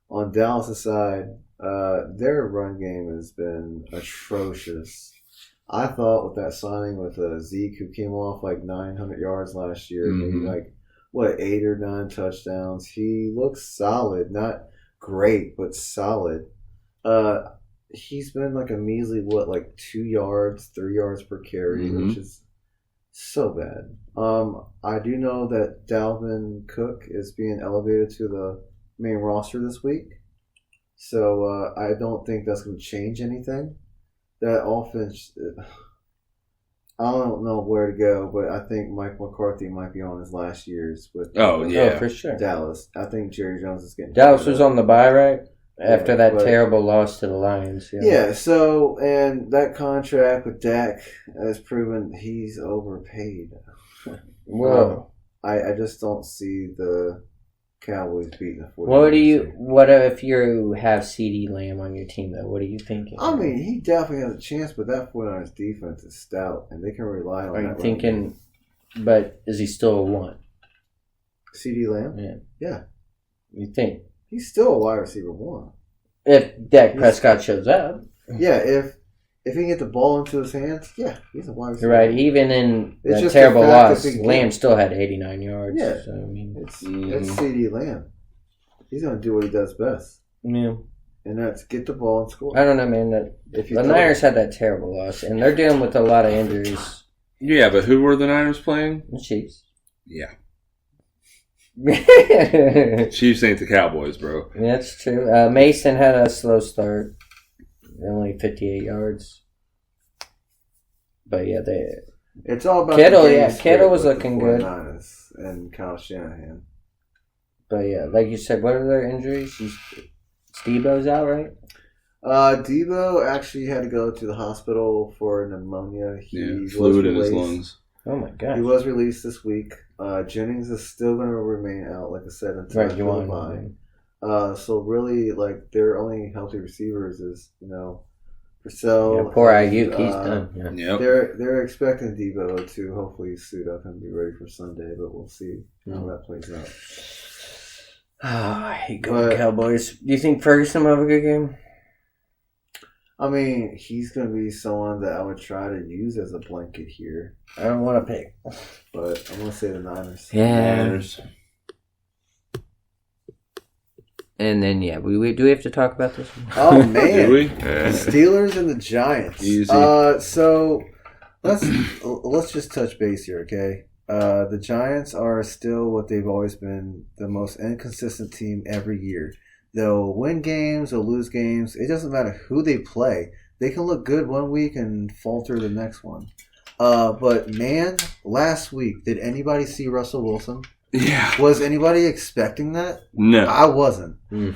On Dallas' side, their run game has been atrocious. I thought with that signing with Zeke, who came off like 900 yards last year, maybe like 8 or 9 touchdowns. He looks solid, not great, but solid. He's been like a measly 2 yards, 3 yards per carry, which is so bad. I do know that Dalvin Cook is being elevated to the main roster this week, so I don't think that's going to change anything. That offense, I don't know where to go, but I think Mike McCarthy might be on his last years with Oh, for sure. Dallas. I think Jerry Jones is getting Dallas was on the bye, right? After Yeah, that but- terrible loss to the Lions. Yeah, so, and that contract with Dak has proven he's overpaid. Well, I just don't see the Cowboys beating the 49ers. what if you have CeeDee Lamb on your team, though? What are you thinking? I mean, he definitely has a chance, but that 49ers defense is stout, and they can rely on Are that. you run thinking, game. but is he still a one? CeeDee Lamb? Yeah. Yeah. You think? He's still a wide receiver 1. If Dak Prescott shows up. Yeah, if he can get the ball into his hands, yeah, he's a wide receiver. You're right. Even in It's that just terrible the fact loss, that they Lamb can't- still had 89 yards. Yeah. So, I mean, It's CeeDee Lamb. He's going to do what he does best, yeah. and that's get the ball and score. I don't know, man. If you The throw- Niners had that terrible loss, and they're dealing with a lot of injuries. Yeah, but who were the Niners playing? The Chiefs. Yeah. That's Chiefs ain't the Cowboys, bro. true. Mason had a slow start, only 58 yards. But yeah, It's all about Kittle, the game yeah, script Kittle was with the looking good. 49ers and Kyle Shanahan. But yeah, like you said, what are their injuries? Steve-O's out, right? Debo actually had to go to the hospital for pneumonia. He Fluid in his released- lungs. Oh my He gosh. was released this week. Jennings is still going to remain out, like I said, until Right, you after the want bye. So really, their only healthy receivers is Purcell. Yeah, poor and, Ayuk, he's done. Yeah. Yep. They're expecting Debo to hopefully suit up and be ready for Sunday, but we'll see how that plays out. Oh, I hate going But- Cowboys. Do you think Ferguson will have a good game? I mean, he's going to be someone that I would try to use as a blanket here, I don't want to pick. but I'm going to say the Niners. Yeah. Niners. And then, yeah, do we have to talk about this one? Oh, Do man. we? The Steelers and the Giants. Easy. So let's just touch base here, okay? The Giants are still what they've always been, the most inconsistent team every year. They'll win games, they'll lose games. It doesn't matter who they play. They can look good one week and falter the next one. But man, last week, did anybody see Russell Wilson? Yeah. Was anybody expecting that? No. I wasn't. Mm.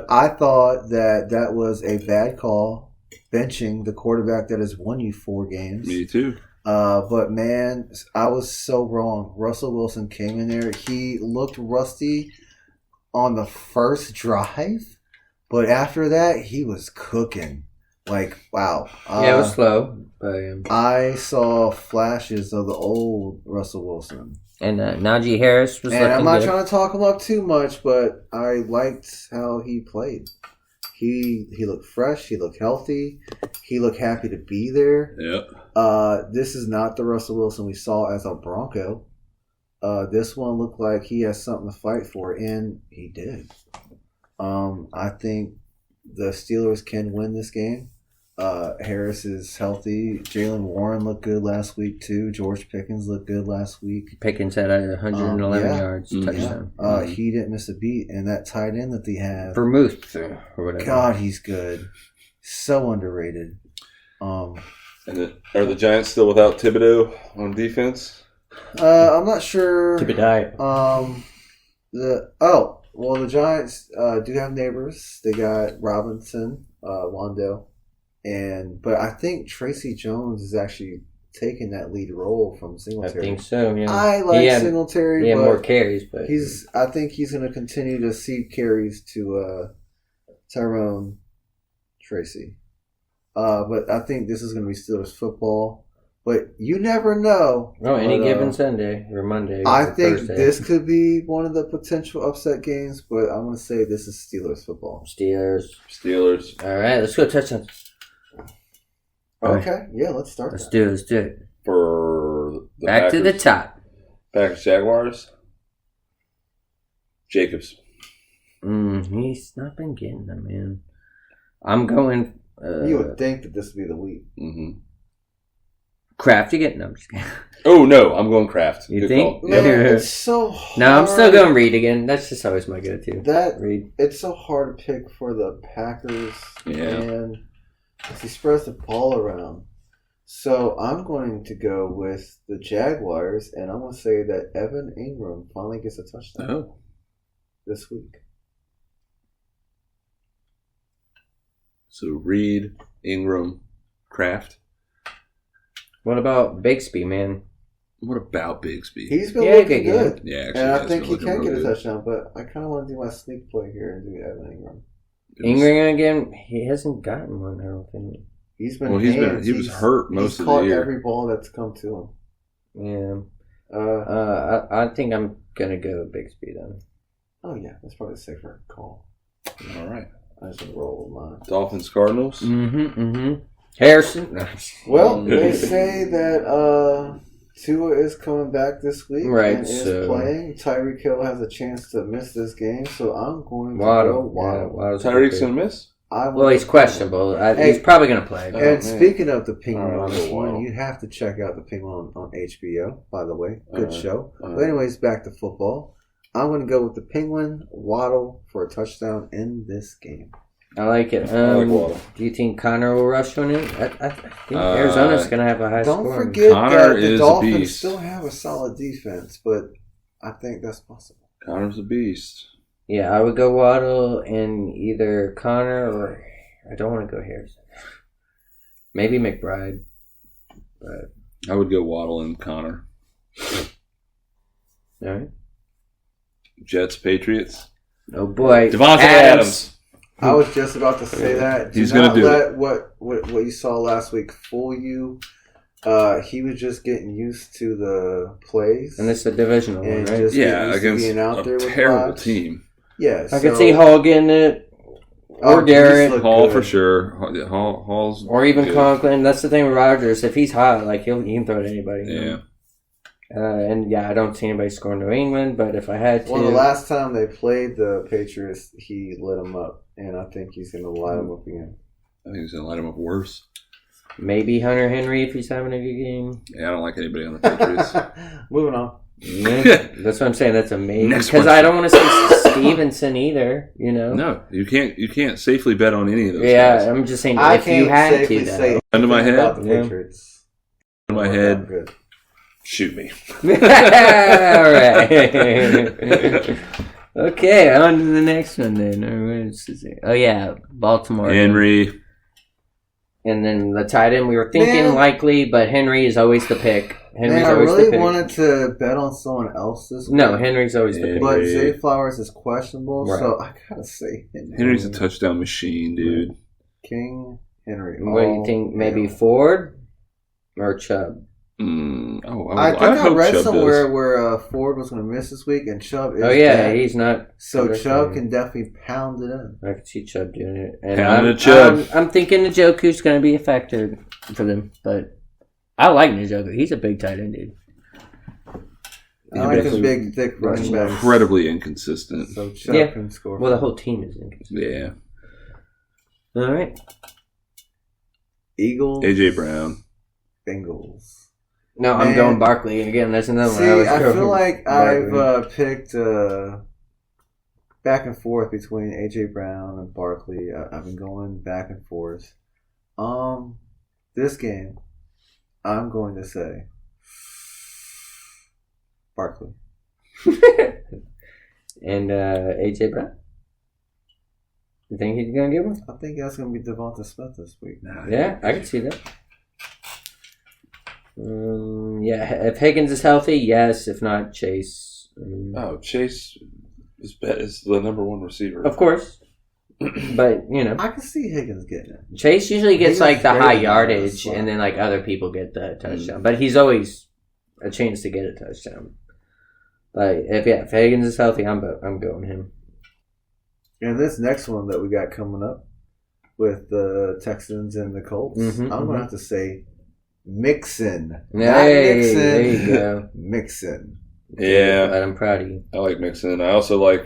I thought that was a bad call, benching the quarterback that has won you 4 games. Me too. But man, I was so wrong. Russell Wilson came in there. He looked rusty on the first drive, but after that, he was cooking. Wow. Yeah, it was slow. But, I saw flashes of the old Russell Wilson. and Najee Harris was And looking I'm not good. trying to talk him up too much, but I liked how he played. He looked fresh. He looked healthy. He looked happy to be there. Yep. This is not the Russell Wilson we saw as a Bronco. This one looked like he has something to fight for, and he did. I think the Steelers can win this game. Harris is healthy. Jalen Warren looked good last week, too. George Pickens looked good last week. Pickens had 111 yeah. yards, Mhm. touchdown. He didn't miss a beat, and that tight end that they have, Vermouth, or whatever. God, he's good. So underrated. And are the Giants still without Thibodeau on defense? I'm not sure. Thibodeau. The Giants do have neighbors. They got Robinson, Wando, but I think Tracy Jones is actually taking that lead role from I Singletary. think so, yeah. I like He had Singletary, more but carries, but I think he's going to continue to cede carries to Tyrone Tracy. But I think this is going to be Steelers football. But you never know. any But, given Sunday or Monday. I or think Thursday. this could be one of the potential upset games, but I'm going to say this is Steelers football. Steelers. Steelers All right, let's go touchdowns. Okay, yeah, let's start. Let's that. do it. Let's do it. for the Back to the Packers. top. Packers Jaguars. Jacobs. He's not been getting them, man. I'm going. You would think that this would be the week. Mm-hmm. Kraft, you getting them? Oh, no. I'm going Kraft. You Good think? call. Man, Yep. it's so hard. No, I'm still going Reed again. That's just always my go-to. Reed. It's so hard to pick for the Packers. Yeah. And he spreads the ball around. So I'm going to go with the Jaguars, and I'm going to say that Evan Ingram finally gets a touchdown this week. So Reed, Ingram, Kraft. What about Bigsby, man? What about Bigsby? He's been looking good. Yeah, actually, And I has think been he looking can real get a good. touchdown, but I kind of want to do my sneak play here and do Evan Ingram. Ingram again? He hasn't gotten one, I don't think. He's been he was hurt most of the year. He's caught every ball that's come to him. Yeah. I think I'm going to go Bigsby then. Oh, yeah. That's probably a safer call. All right. I just gonna roll with mine. Dolphins, Cardinals. Harrison? No. Well, they say that Tua is coming back this week and is playing. Tyreek Hill has a chance to miss this game, so I'm going to go Waddle. Tyreek's going to miss? Well, he's questionable. He's probably going to play. And speaking of the Penguin on this one, you have to check out the Penguin on HBO, by the way. Good show. But anyways, back to football. I'm going to go with the Penguin, Waddle, for a touchdown in this game. I like it. I like Waddle. Do you think Connor will rush one in? I think Arizona's going to have a high score. Don't forget Connor that the is Dolphins a beast. still have a solid defense, but I think that's possible. Connor's a beast. Yeah, I would go Waddle and either Connor or I don't want to go Harrison. Maybe McBride. But I would go Waddle and Connor. all right. Jets, Patriots. Oh boy, Devontae Adams. I was just about to say that. He's going to do let what you saw last week fool you. He was just getting used to the plays. And this is a divisional one, right? Just Yeah, used to against being out a there with terrible vibes. team. Yeah, I could see Hall getting it, or Garrett, Hall good. for sure. Hall's or even good. Conklin. That's the thing with Rodgers. If he's hot, like he can throw it to anybody. Yeah. And yeah, I don't see anybody score New England, but if I had to, Well, the last time they played the Patriots, he lit them up, and I think he's going to light them up again. I think he's going to light him up worse. maybe Hunter Henry if he's having a good game. Yeah, I don't like anybody on the Patriots. Moving on. Yeah, that's what I'm saying. That's amazing Next because question. I don't want to say Stevenson either. You know. No, you can't safely bet on any of those Yeah, guys. I'm just saying I if can't you had safely to, say though. Under my head? about the Yeah. Patriots. In my Not head, good. shoot me. All right. Okay, on to the next one then. Oh yeah, Baltimore. Henry. And then the tight end we were thinking Man. likely, but Henry is always the pick. Henry's Man, I always the really pick. wanted to bet on someone else this week. No, Henry's always the pick. But Henry. Zay Flowers is questionable, Right. so I gotta say Henry. Henry's a touchdown machine, dude. King Henry. What do you think? Maybe Ford or Chubb? I think I hope read Chubb somewhere does. where Ford was going to miss this week, and Chubb is Oh yeah, back. he's not. So That's Chubb right. can definitely pound it in. I could see Chubb doing it. And Pounding Chubb. I'm thinking Njoku's going to be a factor for them, but I like Njoku. He's a big tight end, dude. I like the definitely big, thick running back. Incredibly inconsistent. So Chubb Yeah. can score. Well, the whole team is inconsistent. Yeah. All right. Eagles. AJ Brown. Bengals. No, I'm Man. going Barkley, and again, that's another See, one. I feel like Barkley. I've picked back and forth between AJ Brown and Barkley. I've been going back and forth. This game, I'm going to say Barkley. And AJ Brown. You think he's gonna get one? I think that's going to be Devonta Smith this week. Yeah, I can see that. Yeah, if Higgins is healthy, yes. If not, Chase. Oh, Chase is the number one receiver. Of course, but you know, I can see Higgins getting it. Chase usually gets Higgins like the great high in the yardage, slot. and then like other people get the touchdown. But he's always a chance to get a touchdown. But if Higgins is healthy, I'm going him. And this next one that we got coming up with the Texans and the Colts, Mhm, I'm going to have to say Mixon. Not Hey, Nixon. there you go. Mixon. Yeah. But I'm proud of you. I like Mixon. I also like,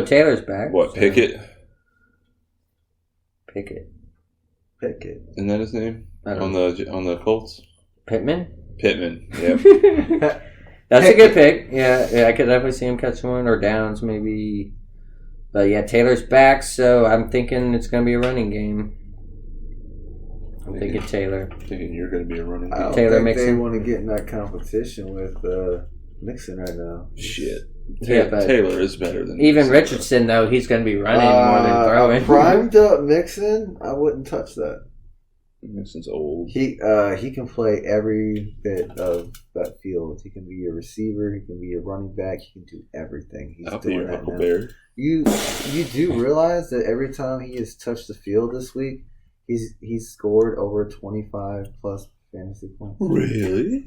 Taylor's back. what, Pickett? Pickett. Isn't that his name? I On don't the Colts? Pittman? Pittman, yeah. That's a good pick. Yeah, I could definitely see him catching one, or Downs maybe. But yeah, Taylor's back, so I'm thinking it's going to be a running game. I'm thinking Taylor. Thinking you're going to be a running I game. don't Taylor think they Mixon. want to get in that competition with Mixon right now. Shit. Yeah, but Taylor is better than even Mixon. Richardson, though, he's going to be running more than throwing. Primed up Mixon, I wouldn't touch that. Mixon's old. He can play every bit of that field. He can be a receiver. He can be a running back. He can do everything. He's I'll be doing your that Uncle now. Bear. You do realize that every time he has touched the field this week, he's scored over 25 plus fantasy points. Really?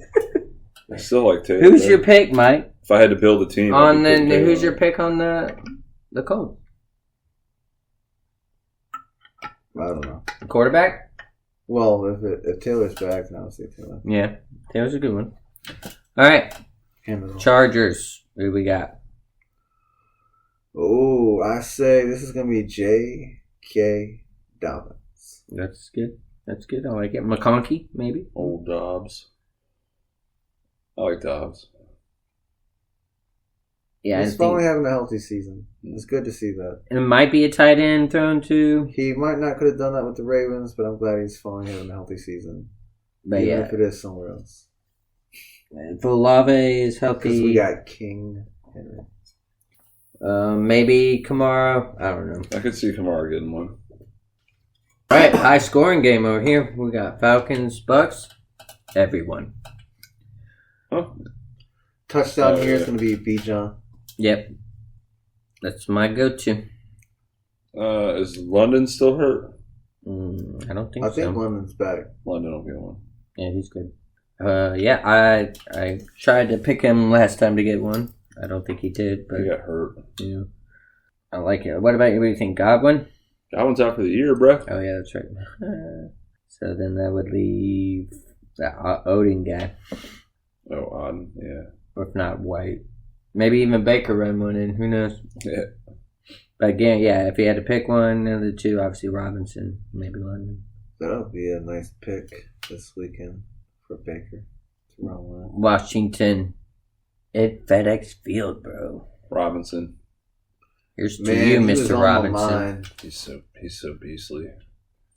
I still like Taylor. Who's your pick, Mike? If I had to build a team, I'd be putting Taylor Who's on. your pick on the Colts? I don't know. Quarterback? Well, if Taylor's back, then I would say Taylor. Yeah, Taylor's a good one. All right, Hand it off. Chargers. Who do we got? Oh, I say this is gonna be J.K. Dobbins. That's good. That's good. I like it. McConkey, maybe. Old Dobbs. I like Dobbs. Yeah, I He's think finally having a healthy season. It's good to see that. it might be a tight end thrown to. He might not could have done that with the Ravens, but I'm glad he's finally having a healthy season. But Even yeah, if it is somewhere else. if Olave is Because we healthy, got King Henry. maybe Kamara. I don't know. I could see Kamara getting one. All right, high scoring game over here. We got Falcons, Bucks, everyone. Oh, Touchdown Oh, here is yeah. going to be Bijan. Yep, that's my go-to. is London still hurt? I don't think I so. think London's back. London will get one. Yeah, he's good. Yeah, I tried to pick him last time to get one. I don't think he did, but He got hurt. yeah, I like it. What about you? What do you think, Godwin? That one's out for the year, bruh. Oh yeah, that's right. So then that would leave that Odin guy, Oh, odd. Yeah. or if not White, maybe even Baker run one in. Who knows? Yeah. But again, yeah, if he had to pick one of the two, obviously Robinson, maybe London. That'll be a nice pick this weekend for Baker to run one. Washington at FedEx Field, bro. Robinson. Here's to Man, you, he was Mr. on my Robinson. mind. He's so beastly.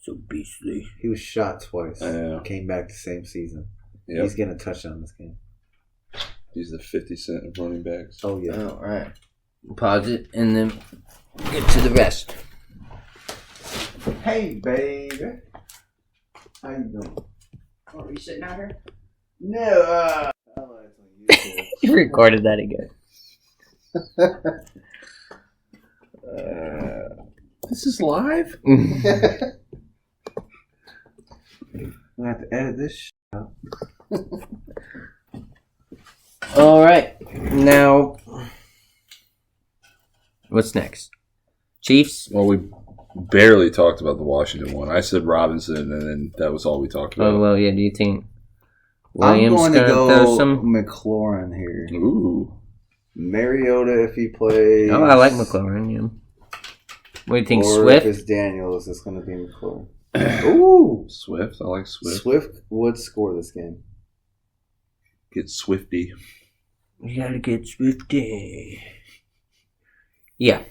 So beastly. He was shot twice. I know. Came back the same season. Yep. He's getting a touchdown this game. He's the 50 Cent of running backs. Oh, yeah. All right. Pause it and then get to the rest. Hey, baby. How you doing? Oh, are you sitting out here? No, You recorded that again. This is live? I'm gonna have to edit this shit out. All right. Now, what's next? Chiefs? Well, we barely talked about the Washington one. I said Robinson, and then that was all we talked about. Oh, well, yeah. Do you think I'm Williams going to gonna go throw some? McLaurin here. Ooh. Mariota if he plays. Oh, I like McLaurin. Yeah. What do you think, Or Swift? if it's Daniels, it's going to be McLaurin. Ooh. Swift. I like Swift. Swift would score this game. Get Swifty. You gotta get Swifty. Yeah,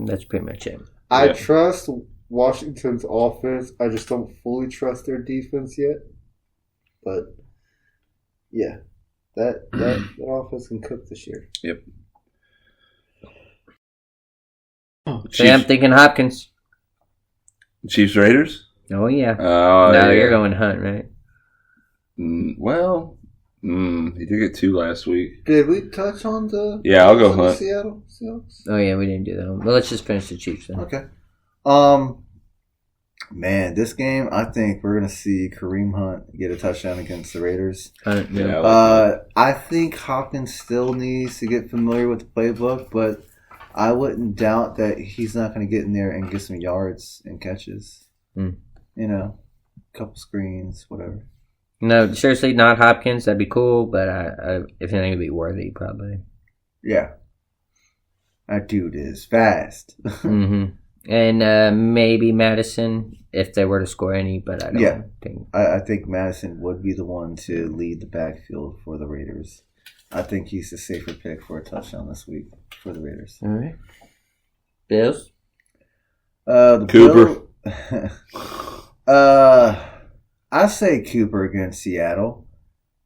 that's pretty much it. I Yeah. trust Washington's offense. I just don't fully trust their defense yet. But yeah, that offense can cook this year. Yep. So yeah, I'm thinking Hopkins. Chiefs Raiders? Oh, yeah. Oh, No, yeah. you're going Hunt, right? He did get 2 last week. Did we touch on the? Yeah, I'll go on the Hunt. Seattle Seahawks? Oh, yeah, we didn't do that one. Well, let's just finish the Chiefs then. Okay. Man, this game, I think we're gonna see Kareem Hunt get a touchdown against the Raiders. Hunt, yeah. Yeah. I think Hopkins still needs to get familiar with the playbook, but I wouldn't doubt that he's not going to get in there and get some yards and catches. Hmm. You know, couple screens, whatever. No, seriously, not Hopkins. That'd be cool, but if anything, it'd be Worthy, probably. Yeah. That dude is fast. Mm-hmm. And maybe Madison, if they were to score any, but I don't think. I think Madison would be the one to lead the backfield for the Raiders. I think he's the safer pick for a touchdown this week for the Raiders. All right. Bills? Cooper. I say Cooper against Seattle.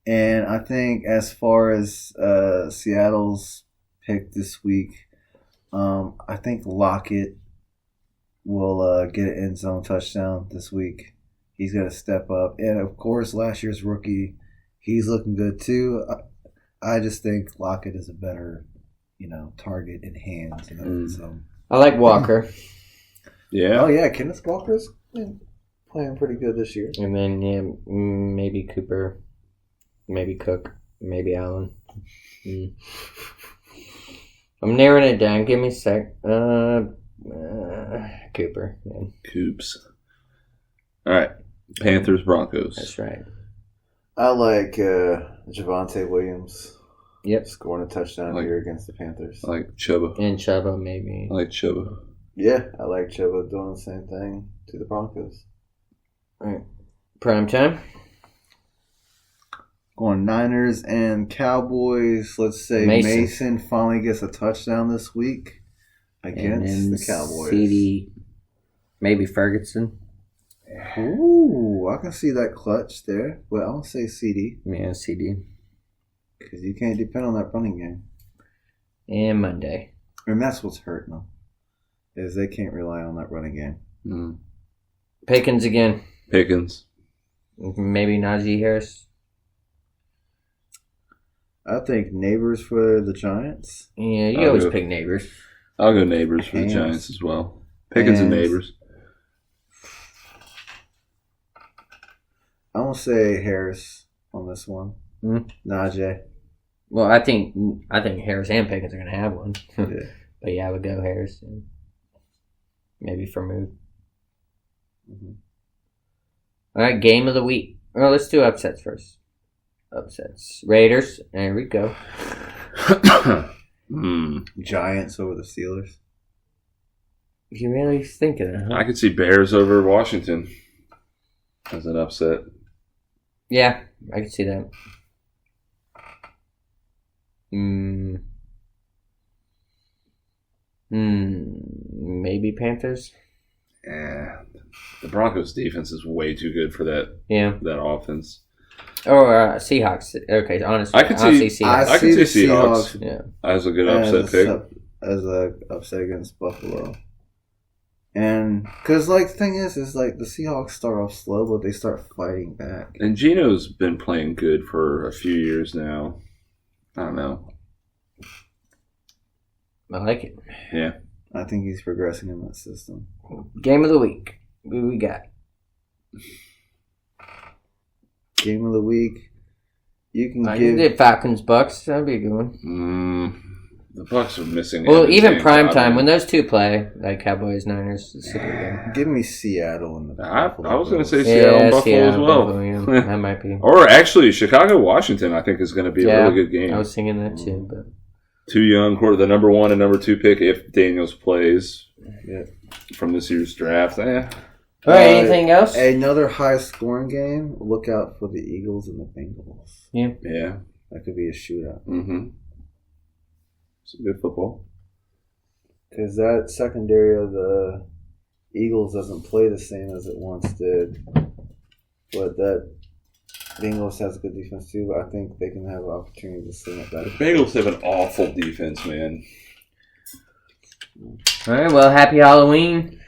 And I think as far as Seattle's pick this week, I think Lockett will get an end zone touchdown this week. He's got to step up. And, of course, last year's rookie, he's looking good too. I just think Lockett is a better, target in hands. So. I like Walker. Yeah. Oh, yeah. Kenneth Walker's been playing pretty good this year. And then, maybe Cooper, maybe Cook, maybe Allen. I'm narrowing it down. Give me a sec. Cooper. Yeah. Coops. All right. Panthers, Broncos. That's right. I like Javonte Williams. Yep. Scoring a touchdown here against the Panthers. I like Chuba. And Chuba, maybe. I like Chuba. Yeah, I like Chuba doing the same thing to the Broncos. All right. Prime time. Going Niners and Cowboys. Let's say Mason finally gets a touchdown this week against the Cowboys. CD, maybe Ferguson. Ooh, I can see that clutch there. Well, I'll say CD. Yeah, CD. Because you can't depend on that running game. And Monday. And that's what's hurting them. Is they can't rely on that running game. Mm. Pickens again. Pickens. Maybe Najee Harris. I think Neighbors for the Giants. Yeah, you always pick Neighbors. I'll go Neighbors for the Giants as well. Pickens and Neighbors. I'm going to say Harris on this one. Najee. Well, I think Harris and Pickens are going to have one. Yeah. But yeah, I would go Harris. Maybe for move. Mm-hmm. All right, game of the week. Well, let's do upsets first. Upsets. Raiders. There we go. Giants over the Steelers. You really think of that, huh? I could see Bears over Washington as an upset. Yeah, I can see that. Maybe Panthers. Yeah, the Broncos defense is way too good for that. Yeah, that offense. Or Seahawks. Okay, honestly, I could see Seahawks. I could see Seahawks. Yeah, as a good upset pick. As a upset against Buffalo. And because the thing is the Seahawks start off slow, but they start fighting back. And Geno's been playing good for a few years now. I don't know. I like it. Yeah, I think he's progressing in that system. Game of the week. Who we got? Game of the week. You can You give did Falcons Bucks. That'd be a good one. The Bucks are missing. Well, even prime time when those two play, like Cowboys Niners, it's a good game. Give me Seattle in the. I was going to say Seattle and Buffalo as well. Buffalo, yeah. That might be. Or actually, Chicago Washington. I think is going to be a really good game. I was thinking that too, but too young. The number 1 and number 2 pick if Daniels plays. Yeah. From this year's draft. All right, anything else? Another high-scoring game. Look out for the Eagles and the Bengals. Yeah. That could be a shootout. Mm-hmm. It's a good football. Because that secondary of the Eagles doesn't play the same as it once did. But that Bengals has a good defense too. But I think they can have an opportunity to sling it back. The Bengals have an awful defense, man. All right, well, happy Halloween.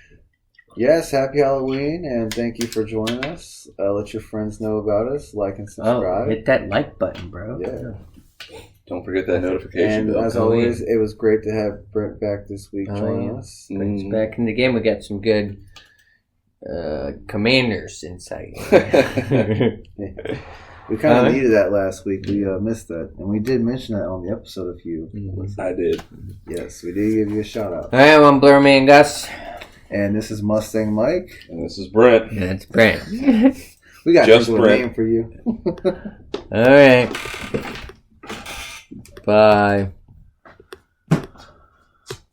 Yes, happy Halloween, and thank you for joining us. Let your friends know about us, like and subscribe. Oh, hit that like button, bro. Yeah. Don't forget that notification And bell. as always, it was great to have Brent back this week joining us. Brent's back in the game. We got some good Commanders insight. We kind of needed that last week. We missed that. And we did mention that on the episode if you listened. I did. Yes, we did give you a shout out. All right, well, I'm Blur Man Gus. And this is Mustang Mike. And this is Brent. That's Brent. We got Just a Brent. name for you. All right. Bye.